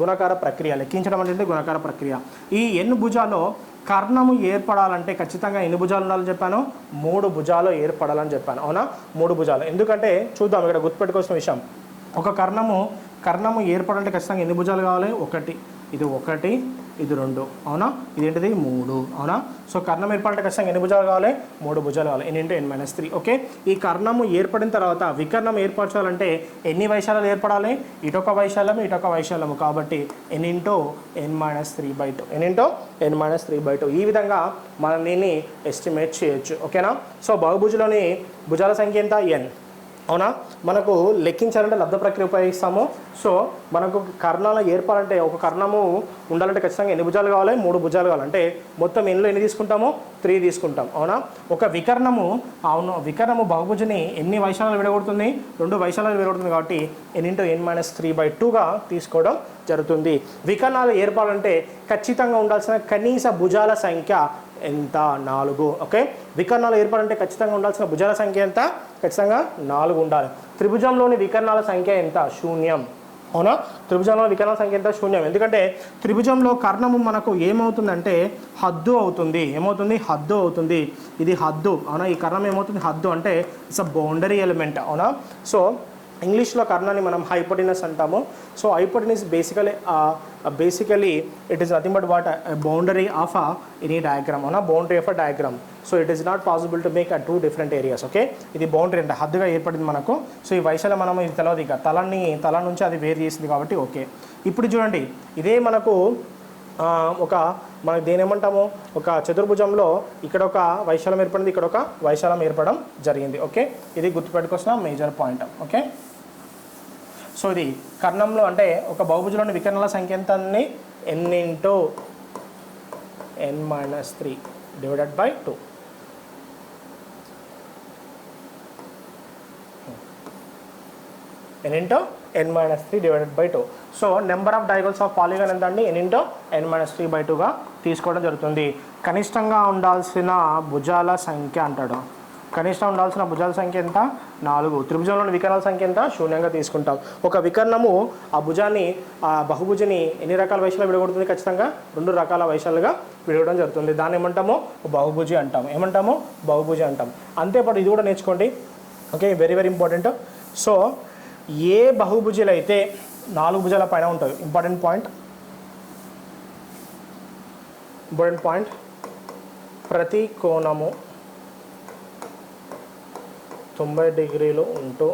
S1: గుణకార ప్రక్రియ. లెక్కించడం అంటే గుణకార ప్రక్రియ. ఈ n భుజాల్లో కర్ణము ఏర్పడాలంటే ఖచ్చితంగా ఎన్ని భుజాలు ఉండాలని చెప్పాను? 3 భుజాలు ఏర్పడాలని చెప్పాను. అవునా, 3 భుజాలు. ఎందుకంటే చూద్దాం ఇక్కడ గుర్తుపెట్టుకోవాల్సిన విషయం. ఒక కర్ణము ఏర్పడాలంటే ఖచ్చితంగా ఎన్ని భుజాలు కావాలి? 1, ఇది 1, ఇది 2. అవునా, ఇదేంటిది 3. అవునా, సో కర్ణం ఏర్పడాలంటే ఖచ్చితంగా ఎన్ని భుజాలు కావాలి? 3 భుజాలు కావాలి. n × n - 3. ఓకే, ఈ కర్ణము ఏర్పడిన తర్వాత వికర్ణం ఏర్పరచాలంటే ఎన్ని వైశాల్యాలు ఏర్పడాలి? ఇటొక వైశాల్యము కాబట్టి n × n - 3/2. n × n - 3/2. ఈ విధంగా మనం దీన్ని ఎస్టిమేట్ చేయొచ్చు. ఓకేనా, సో బహుభుజులోని భుజాల సంఖ్య ఎంత? n. అవునా, మనకు లెక్కించాలంటే లబ్ధ ప్రక్రియ ఉపయోగిస్తాము. సో మనకు కర్ణాలు ఏర్పడాలంటే ఒక కర్ణము ఉండాలంటే ఖచ్చితంగా ఎన్ని భుజాలు కావాలి? 3 భుజాలు కావాలి. అంటే మొత్తం ఎన్లో ఎన్ని తీసుకుంటాము? 3 తీసుకుంటాం. అవునా, ఒక వికర్ణము బహుభుజిని ఎన్ని వైశాల్యాలు విడగొడుతుంది? 2 వైశాల్యాలు విడగొడుతుంది కాబట్టి n × n - 3/2గా తీసుకోవడం జరుగుతుంది. వికర్ణాలు ఏర్పడాలంటే ఖచ్చితంగా ఉండాల్సిన కనీస భుజాల సంఖ్య ఎంత? 4. ఓకే, వికర్ణాలు ఏర్పడాలంటే ఖచ్చితంగా ఉండాల్సిన భుజాల సంఖ్య ఎంత? ఖచ్చితంగా 4 ఉండాలి. త్రిభుజంలోని వికర్ణాల సంఖ్య ఎంత? 0. అవునా, త్రిభుజంలో వికర్ణాల సంఖ్య ఎంత? 0. ఎందుకంటే త్రిభుజంలో కర్ణము మనకు ఏమవుతుందంటే హద్దు అవుతుంది. హద్దు అవుతుంది. ఇది హద్దు. అవునా, ఈ కర్ణం ఏమవుతుంది? హద్దు అంటే ఇట్స్ అ బౌండరీ ఎలిమెంట్. అవునా, సో ఇంగ్లీష్లో కర్ణాన్ని మనం హైపోటెనస్ అంటాము. So hypotenuse basically it is nothing but what boundary of any diagram. అవునా, boundary of a diagram. So it is not possible to make 2 different areas. Okay, ఇది boundary అంటే హద్దుగా ఏర్పడింది మనకు. సో ఈ వైశాల్యం మనం ఇది తెలియదు, ఇక తల నుంచి అది వేరు చేసింది కాబట్టి. ఓకే, ఇప్పుడు చూడండి, ఇదే మనకు మనకి దేని ఏమంటాము? ఒక చతుర్భుజంలో ఇక్కడ ఒక వైశాల్యం ఏర్పడింది, ఇక్కడ ఒక వైశాల్యం ఏర్పడడం జరిగింది. ఓకే, ఇది గుర్తుపెట్టుకోవాల్సిన మేజర్ పాయింట్. ఓకే, సో ఇది కర్ణంలో అంటే ఒక బహుభుజంలోని వికర్ణాల సంఖ్య ఎంత? n × n - 3/2. n × n - 3/2. So number of diagonals of polygon ఎంత అండి? n × n - 3/2గా తీసుకోవడం జరుగుతుంది. కనిష్టంగా ఉండాల్సిన భుజాల సంఖ్య అంటాడు. కనిష్టం ఉండాల్సిన భుజాల సంఖ్య ఎంత? 4. త్రిభుజంలోని వికర్ణాల సంఖ్య ఎంత? 0గా తీసుకుంటాం. ఒక వికర్ణము ఆ బహుభుజిని ఎన్ని రకాల వైశాల్యాలు విడగొడుతుంది? ఖచ్చితంగా 2 రకాల వైశాల్యాలుగా విడగొట్టడం జరుగుతుంది. దాన్ని ఏమంటాము? బహుభుజి అంటాం. బహుభుజి అంటాం. అంతేపాటు ఇది కూడా నేర్చుకోండి. Okay, very very important. So ఏ బహుభుజులు అయితే 4 భుజాల పైన ఉంటాయి, ఇంపార్టెంట్ పాయింట్, ప్రతి కోణము 90 డిగ్రీలు ఉంటూ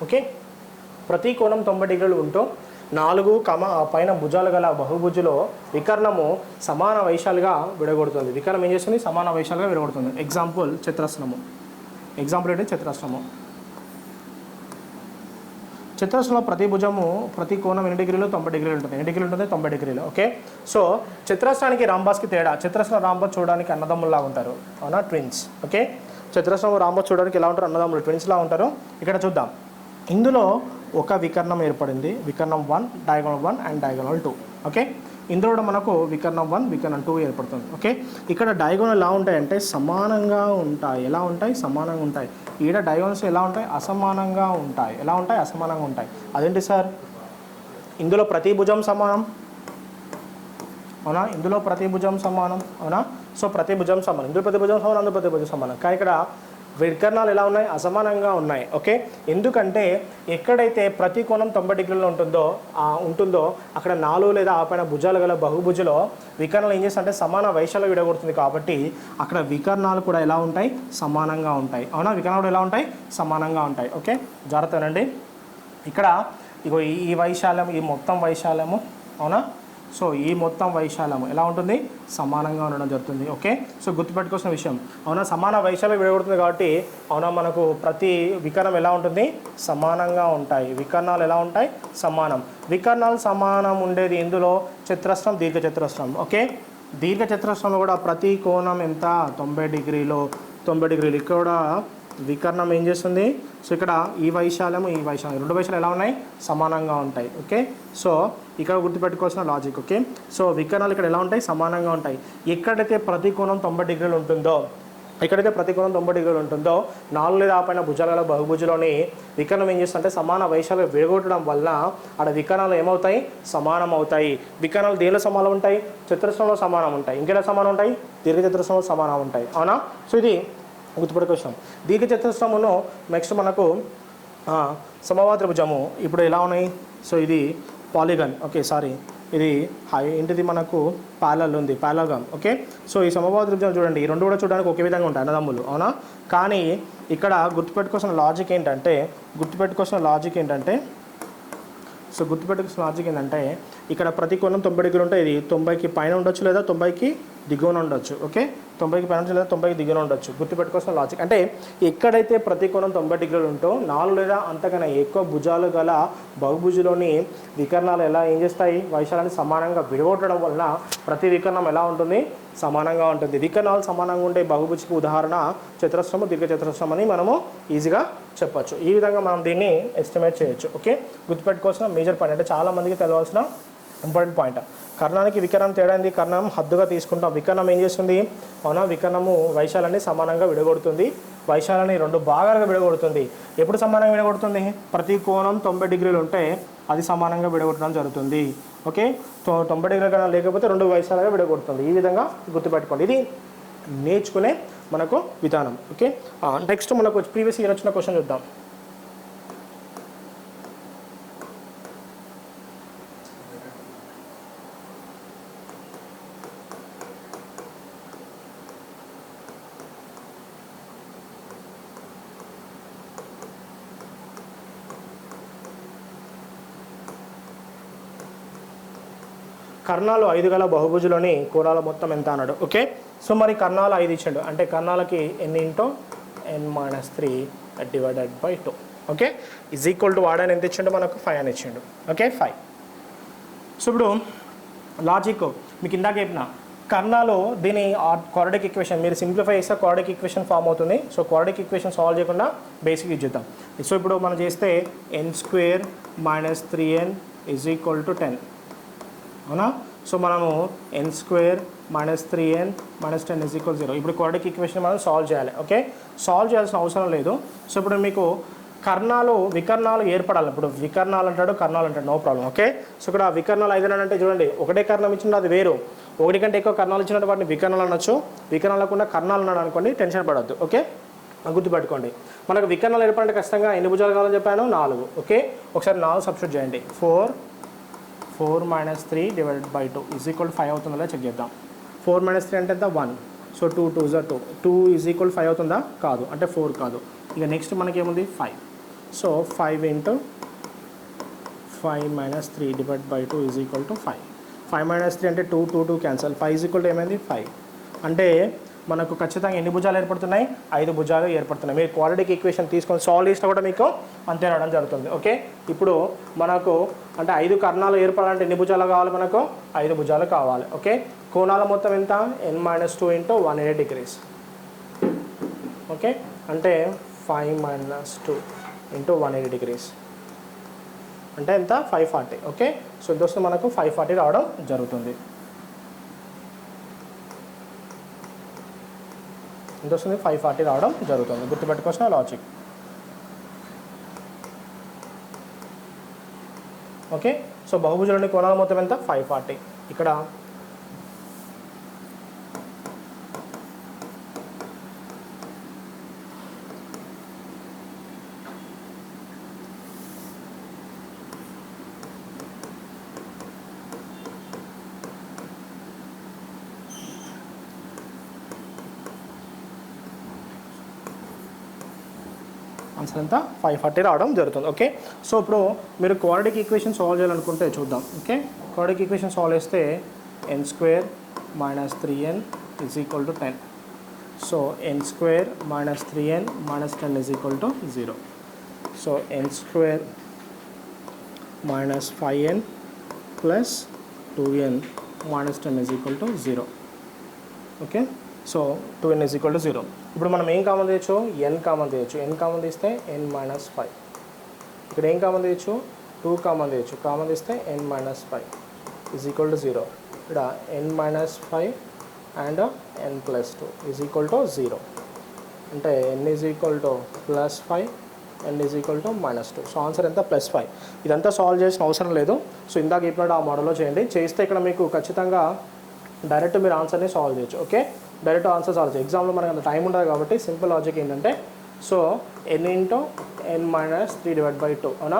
S1: ఓకే, ప్రతి కోణం 90 డిగ్రీలు ఉంటూ 4 పైన భుజాలు గల బహుభుజులో వికర్ణము సమాన వైశాలుగా విడగొడుతుంది. వికర్ణం ఏం చేస్తుంది? సమాన వైశాలుగా విడగొడుతుంది. ఎగ్జాంపుల్ చతురస్రము. ఎగ్జాంపుల్ ఏంటి? చతురస్రము. చతురస్రంలో ప్రతి భుజము ప్రతి కోణం ఎన్ని డిగ్రీలు? 90 డిగ్రీలు ఉంటుంది. ఎన్ని డిగ్రీలు ఉంటుంది? 90 డిగ్రీలు. ఓకే, సో చతురస్రానికి రాంబాస్కి తేడా. చతురస్రం రాంబాస్ చూడడానికి అన్నదమ్ముల్లా ఉంటారు, అవునా? ట్విన్స్. ఓకే, చతురస్రం రాంబాస్ చూడడానికి ఎలా ఉంటారు? అన్నదమ్ములు, ట్విన్స్లా ఉంటారు. ఇక్కడ చూద్దాం. ఇందులో ఒక వికర్ణం ఏర్పడింది, వికర్ణం 1, డయాగోనల్ 1 అండ్ డయాగోనల్ 2. ఓకే, ఇందులో కూడా మనకు వికర్ణం 1, వికర్ణం 2 ఏర్పడుతుంది. ఓకే, ఇక్కడ డయాగోనల్ ఎలా ఉంటాయంటే సమానంగా ఉంటాయి. ఎలా ఉంటాయి? సమానంగా ఉంటాయి. ఈడ డయాగోనల్స్ ఎలా ఉంటాయి? అసమానంగా ఉంటాయి. ఎలా ఉంటాయి? అసమానంగా ఉంటాయి. అదేంటి సార్? ఇందులో ప్రతి భుజం సమానం, అవునా? ఇందులో ప్రతి భుజం సమానం, అవునా? సో ప్రతి భుజం సమానం, ఇందులో ప్రతి భుజం సమానం, అందులో ప్రతి భుజం సమానం. కానీ ఇక్కడ వికర్ణాలు ఎలా ఉన్నాయి? అసమానంగా ఉన్నాయి. ఓకే, ఎందుకంటే ఎక్కడైతే ప్రతి కోణం 90 డిగ్రీలో ఉంటుందో అక్కడ 4 లేదా ఆ పైన భుజాలు గల బహుభుజులో వికర్ణాలు ఏం చేస్తాయంటే సమాన వైశాల్యం విడగొడుతుంది. కాబట్టి అక్కడ వికర్ణాలు కూడా ఎలా ఉంటాయి? సమానంగా ఉంటాయి, అవునా? వికర్ణాలు ఎలా ఉంటాయి? సమానంగా ఉంటాయి. ఓకే, జాగ్రత్తనండి. ఇక్కడ ఇగో ఈ వైశాల్యం, ఈ మొత్తం వైశాల్యము, అవునా? సో ఈ మొత్తం వైశాల్యము ఎలా ఉంటుంది? సమానంగా ఉండడం జరుగుతుంది. ఓకే, సో గుర్తుపెట్టుకోవాల్సిన విషయం, అవునా? సమాన వైశాల్యం విడగొడుతుంది కాబట్టి, అవునా, మనకు ప్రతి వికర్ణం ఎలా ఉంటుంది? సమానంగా ఉంటాయి. వికర్ణాలు ఎలా ఉంటాయి? సమానం. వికర్ణాలు సమానం ఉండేది ఇందులో చతురస్రం, దీర్ఘచతురస్రం. ఓకే, దీర్ఘచతురస్రంలో కూడా ప్రతి కోణం ఎంత? 90 డిగ్రీలు. 90 డిగ్రీలు. ఇక్కడ కూడా వికర్ణం ఏం చేస్తుంది? సో ఇక్కడ ఈ వైశాల్యము, ఈ వైశాల్యం, రెండు వైశాలు ఎలా ఉన్నాయి? సమానంగా ఉంటాయి. ఓకే, సో ఇక్కడ గుర్తుపెట్టుకోవాల్సిన లాజిక్. ఓకే, సో వికర్ణాలు ఇక్కడ ఎలా ఉంటాయి? సమానంగా ఉంటాయి. ఎక్కడైతే ప్రతి కోణం 90 డిగ్రీలు ఉంటుందో, ఎక్కడైతే ప్రతి కోణం 90 డిగ్రీలు ఉంటుందో 4 లేదా ఆ పైన భుజాల గల బహుభుజులోని వికర్ణం ఏం చేస్తుంటే సమాన వైశాల్యం విడగొట్టడం వల్ల ఆడ వికర్ణాలు ఏమవుతాయి? సమానం అవుతాయి. వికర్ణాలు దేనిలో సమానం ఉంటాయి? చతురస్రంలో సమానం ఉంటాయి. ఇంకెలా సమానం ఉంటాయి? దీర్ఘచతురస్రంలో సమానం ఉంటాయి, అవునా? సో ఇది గుర్తుపెట్టుకోవచ్చు. దీర్ఘచతురస్రమును నెక్స్ట్ మనకు సమబాహుత్రిభుజము ఇప్పుడు ఎలా ఉన్నాయి? సో ఇది పాలిగన్. ఓకే, సారీ, ఇది ఏంటిది? మనకు ప్యారలల్ ఉంది, ప్యారలల్గన్. ఓకే, సో ఈ సమబాహుత్రిభుజం చూడండి, ఈ రెండు కూడా చూడడానికి ఒకే విధంగా ఉంటాయి, అన్నదమ్ములు, అవునా? కానీ ఇక్కడ గుర్తుపెట్టుకోవాల్సిన లాజిక్ ఏంటంటే ఇక్కడ ప్రతి కోణం 90 డిగ్రీలు ఉంటాయి. ఇది 90కి పైన ఉండొచ్చు లేదా 90కి దిగువన ఉండొచ్చు. ఓకే, 90కి పైన లేదా 90కి దిగువన ఉండొచ్చు. గుర్తుపెట్టుకోవాల్సిన లాజిక్ అంటే ఎక్కడైతే ప్రతి కోణం 90 డిగ్రీలు ఉంటో 4 లేదా అంతకన్నా ఎక్కువ భుజాలు గల బహుభుజులోని వికర్ణాలు ఏం చేస్తాయి? వైశాల్యాన్ని సమానంగా విడగొట్టడం వలన ప్రతి వికర్ణం ఎలా ఉంటుంది? సమానంగా ఉంటుంది. వికర్ణాలు సమానంగా ఉండే బహుభుజికి ఉదాహరణ చతురస్రము, దీర్ఘచతురస్రం అని మనము ఈజీగా చెప్పచ్చు. ఈ విధంగా మనం దీన్ని ఎస్టిమేట్ చేయొచ్చు. ఓకే, గుర్తుపెట్టుకోవాల్సిన మేజర్ పాయింట్, అంటే చాలా మందికి తెలవాల్సిన ఇంపార్టెంట్ పాయింట్. కర్ణానికి వికర్ణం తేడా ఏంది? కర్ణం హద్దుగా తీసుకుంటాం. వికర్ణం ఏం చేస్తుంది? అవునా, వికర్ణము వైశాల్యాన్ని సమానంగా విడగొడుతుంది. వైశాల్యాన్ని 2 భాగాలుగా విడగొడుతుంది. ఎప్పుడు సమానంగా విడగొడుతుంది? ప్రతి కోణం 90 డిగ్రీలు ఉంటే అది సమానంగా విడగొట్టడం జరుగుతుంది. ఓకే, 90 డిగ్రీల కన్నా లేకపోతే 2 వైశాలుగా విడగొడుతుంది. ఈ విధంగా గుర్తుపెట్టుకోండి. ఇది నేర్చుకునే మనకు విధానం. ఓకే, నెక్స్ట్ మనకు ప్రీవియస్ ఇయర్ వచ్చిన క్వశ్చన్ చూద్దాం. కర్ణాలు 5 గల బహుభుజులోని కోణాల మొత్తం ఎంత అన్నాడు. ఓకే, సో మరి కర్ణాలు 5 ఇచ్చాడు అంటే కర్ణాలకి ఎన్ని into n-3 divided by 2. Okay, is equal to వాడని ఎంత ఇచ్చిండు? మనకు 5 అని ఇచ్చిండు. ఓకే, 5. సో ఇప్పుడు లాజిక్ మీకు ఇందాక చెప్పిన కర్ణాలు దీని క్వాడ్రాటిక్ ఈక్వేషన్ మీరు సింప్లిఫై చేస్తే క్వాడ్రాటిక్ ఈక్వేషన్ ఫామ్ అవుతుంది. సో క్వాడ్రాటిక్ ఈక్వేషన్ సాల్వ్ చేయకుండా బేసిక్ ఇచ్చేద్దాం. సో ఇప్పుడు మనం చేస్తే n² - 3n is equal to 10 అవునా. సో మనము n square minus 3n minus 10 is equal 0. ఇప్పుడు క్వాడ్రాటిక్ ఈక్వేషన్ మనం సాల్వ్ చేయాలి. ఓకే, సాల్వ్ చేయాల్సిన అవసరం లేదు. సో ఇప్పుడు మీకు వికర్ణాలు ఏర్పడాలి. ఇప్పుడు వికర్ణాలు అంటాడు, కర్ణాలు అంటాడు, నో ప్రాబ్లం. ఓకే, సో ఇక్కడ వికర్ణాలు ఐదునంటే చూడండి, ఒకటే కర్ణం ఇచ్చిన అది వేరు, ఒకటి కంటే ఎక్కువ కర్ణాలు ఇచ్చినట్టు వాటిని వికర్ణాలు అనొచ్చు. వికర్ణాలు లేకుండా కర్ణాలు అన్నాడు అనుకోండి, టెన్షన్ పడద్దు. ఓకే, గుర్తుపెట్టుకోండి. మనకు వికర్ణాలు ఏర్పడాలంటే ఖచ్చితంగా ఎన్ని భుజాలు కావాలని చెప్పాను, 4. ఓకే, ఒకసారి 4 సబ్స్టిట్యూట్ చేయండి. 4 minus 3 divided by 2 is equal 5 అవుతుందా చెక్ చేద్దాం. 4 మైనస్ 3 అంటే ఎంత, 1. సో 2 2 2 2 ఈజ్ ఈక్వల్ 5 అవుతుందా, కాదు, అంటే 4 కాదు. ఇక నెక్స్ట్ మనకి ఏముంది 5. So 5 into 5 minus 3 divide by 2 is equal to 5. 5 minus 3 అంటే 2 2 2 క్యాన్సల్. 5 ఈజ్ ఈక్వల్ టు ఏమైంది 5. అంటే మనకు ఖచ్చితంగా ఎన్ని భుజాలు ఏర్పడుతున్నాయి, 5 భుజాలు ఏర్పడుతున్నాయి. మీరు క్వాడ్రాటిక్ ఈక్వేషన్ తీసుకొని సాల్వ్ చేసినా కూడా మీకు అంతే రావడం జరుగుతుంది. ఓకే, ఇప్పుడు మనకు అంటే 5 కర్ణాలు ఏర్పడాలంటే ఎన్ని భుజాలు కావాలి, మనకు 5 భుజాలు కావాలి. ఓకే, కోణాల మొత్తం ఎంత, n-2 ఇంటూ 180 degrees. ఓకే, అంటే 5 మైనస్ 2 ఇంటూ 180 degrees అంటే ఎంత, 540. ఓకే, సో ఇది వస్తే మనకు 540 రావడం జరుగుతుంది. ఎంత వస్తుంది, 540 రావడం జరుగుతుంది. గుర్తుపెట్టుకోవాల్సిన లాజిక్. ఓకే, సో బహుభుజంలోని కోణాల మొత్తం ఎంత, 540. ఇక్కడ ఆన్సర్ ఎంత, 540 రావడం జరుగుతుంది. ఓకే, సో ఇప్పుడు మీరు క్వాడ్రాటిక్ ఈక్వేషన్ సాల్వ్ చేయాలనుకుంటే చూద్దాం. ఓకే, క్వాడ్రాటిక్ ఈక్వేషన్ సాల్వ్ చేస్తే n square minus 3n is equal to 10. So n square minus 3n minus 10 is equal to 0. So n square minus 5n plus 2n minus 10 is equal to 0. Okay, so 2n is equal to 0. ఇప్పుడు మనం ఏం common తీయచ్చు, n common తీయచ్చు. n common తీస్తే n minus 5. ఇక్కడ ఏం common తీయచ్చు, 2 common తీయచ్చు. కామన్ తీస్తే n minus 5 is equal to 0. ఇక్కడ n minus 5 and n plus 2 is equal to 0. అంటే n is equal to plus 5, n is equal to minus 2. So answer ఎంత, plus 5. ఇదంతా solve చేసిన అవసరం లేదు. సో ఇందాక చెప్పినట్టు ఆ మోడల్లో చేయండి. చేస్తే ఇక్కడ మీకు ఖచ్చితంగా డైరెక్ట్ మీరు ఆన్సర్ని సాల్వ్ చేయొచ్చు. ఓకే, డైరెక్ట్ ఆన్సర్ సాల్వ్ చేయొచ్చు. ఎగ్జామ్లో మనకు అంత టైం ఉండదు కాబట్టి సింపుల్ లాజిక్ ఏంటంటే, so n into n minus 3 divide by 2. అవునా,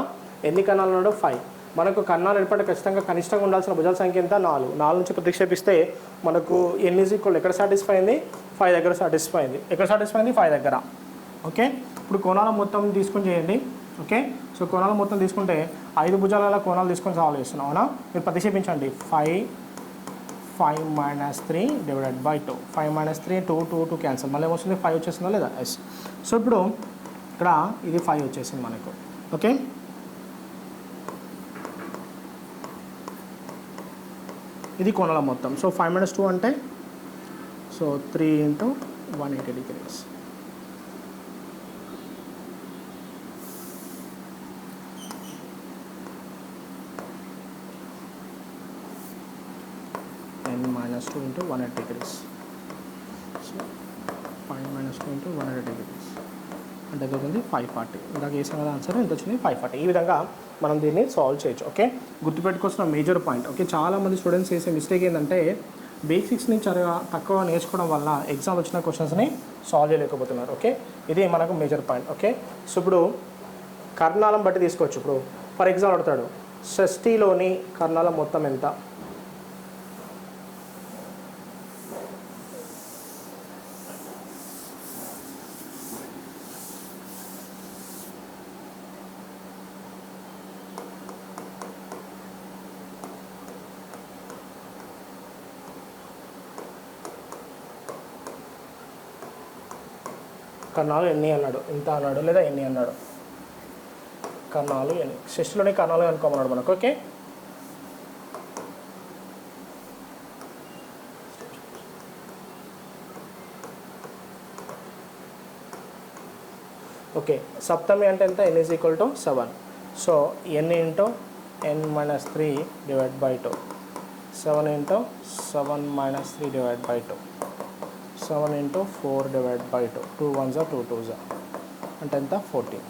S1: ఎన్ని కన్నాలు ఉన్నాడు, 5. మనకు కన్నాలు ఏర్పడితే ఖచ్చితంగా కనిష్టంగా ఉండాల్సిన భుజాల సంఖ్య ఎంత, 4. 4 నుంచి ప్రతిక్షేపిస్తే మనకు n ఈజ్ ఈక్వల్ ఎక్కడ సాటిస్ఫై అయింది, 5 దగ్గర సాటిస్ఫై అయింది. ఎక్కడ సాటిస్ఫై అయింది, 5 దగ్గర. ఓకే, ఇప్పుడు కోణాల మొత్తం తీసుకొని చేయండి. ఓకే, సో కోణాల మొత్తం తీసుకుంటే 5 భుజాల కోణాలు తీసుకొని సాల్వ్ చేస్తున్నాం. అవునా, మీరు ప్రతిక్షేపించండి. 5 minus 3 divided by 2. 5 minus 3 2 2 2 cancel. మళ్ళీ ఏమొస్తుంది, 5 వచ్చేసిందా లేదా, ఎస్. సో ఇప్పుడు ఇక్కడ ఇది 5 వచ్చేసింది మనకు. ఓకే, ఇది కోణాల మొత్తం. సో 5 మైనస్ 2 అంటే so 3 into 180 degrees. minus 2 into 180 degrees. So 5 minus 2 into 180 degrees అంటే ఎంత అవుతుంది, 540. ఇందాక వేసిన కదా ఆన్సర్, ఎంత వచ్చింది, 540. ఈ విధంగా మనం దీన్ని సాల్వ్ చేయొచ్చు. ఓకే, గుర్తుపెట్టుకోవాల్సిన మేజర్ పాయింట్. ఓకే, చాలామంది స్టూడెంట్స్ చేసే మిస్టేక్ ఏంటంటే బేసిక్స్ని చాలా తక్కువ నేర్చుకోవడం వల్ల ఎగ్జామ్ వచ్చిన క్వశ్చన్స్ని సాల్వ్ చేయలేకపోతున్నారు. ఓకే, ఇది మనకు మేజర్ పాయింట్. ఓకే, సో ఇప్పుడు కర్ణాలను బట్టి తీసుకోవచ్చు. ఇప్పుడు ఫర్ ఎగ్జాంపుల్ అడుగుతాడు, షష్ఠిలోని కర్ణాల మొత్తం ఎంత. కర్ణాలు ఎన్ని అన్నాడు, ఇంత అన్నాడు, లేదా ఎన్ని అన్నాడు, కర్ణాలు ఎన్ని, షష్ఠిలోని కర్ణాలు అనుకోమన్నాడు మనకు. ఓకే, ఓకే, సప్తమి అంటే ఎంత, n is equal to 7. So n into n minus 3 divided by 2. 7 into 7 minus 3 divided by 2. 7 into 4 divided by 2. 2 ones are 2 twos are. అంటే ఎంత 14.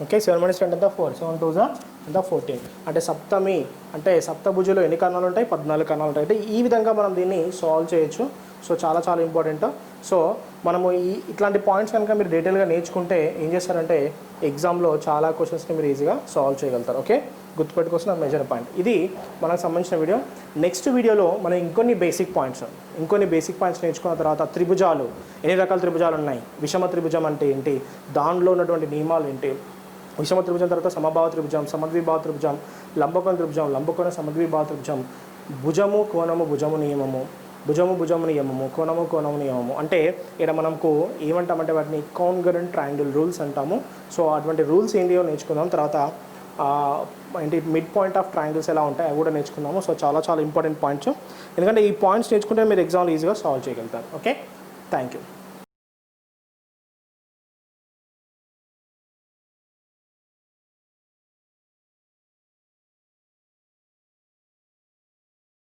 S1: ఓకే 7 minus 10 ఎంత 4. 7 twos are ఎంత 14. అంటే సప్తమి అంటే సప్తభుజంలో ఎన్ని కర్ణాలు ఉంటాయి 14 కర్ణాలు ఉంటాయి. అంటే ఈ విధంగా మనం దీన్ని సాల్వ్ చేయొచ్చు. సో చాలా చాలా ఇంపార్టెంట్. సో మనము ఇట్లాంటి పాయింట్స్ కనుక మీరు డీటెయిల్గా నేర్చుకుంటే ఏం చేస్తారంటే ఎగ్జామ్లో చాలా క్వశ్చన్స్ని మీరు ఈజీగా సాల్వ్ చేయగలుగుతారు. ఓకే గుర్తుపెట్టుకోవాల్సిన మేజర్ పాయింట్ ఇది మనకు సంబంధించిన వీడియో. నెక్స్ట్ వీడియోలో మనం ఇంకొన్ని బేసిక్ పాయింట్స్ నేర్చుకున్న తర్వాత త్రిభుజాలు ఎన్ని రకాల త్రిభుజాలు ఉన్నాయి, విషమ త్రిభుజం అంటే ఏంటి, దానిలో ఉన్నటువంటి నియమాలు ఏంటి, విషమ త్రిభుజం తర్వాత సమభావ త్రిభుజం, సమద్విభావ త్రిభుజం, లంబకోణ త్రిభుజం, లంబకోణ సమద్విభావ త్రిభుజం, భుజము కోణము భుజము నియమము, భుజము నియమము, కోణము నియమము. అంటే ఇక్కడ మనకు ఏమంటామంటే వాటిని కాంగ్రుయెంట్ ట్రయాంగిల్ రూల్స్ అంటాము. సో అటువంటి రూల్స్ ఏంటియో నేర్చుకుందాం. తర్వాత ఏంటి మిడ్ పాయింట్ ఆఫ్ ట్రయాంగిల్స్ ఎలా ఉంటాయి అవి కూడా నేర్చుకుందాము. సో చాలా చాలా ఇంపార్టెంట్ పాయింట్స్, ఎందుకంటే ఈ పాయింట్స్ నేర్చుకుంటే మీరు ఎగ్జామ్లో ఈజీగా సాల్వ్ చేయగలుగుతారు. Okay thank you.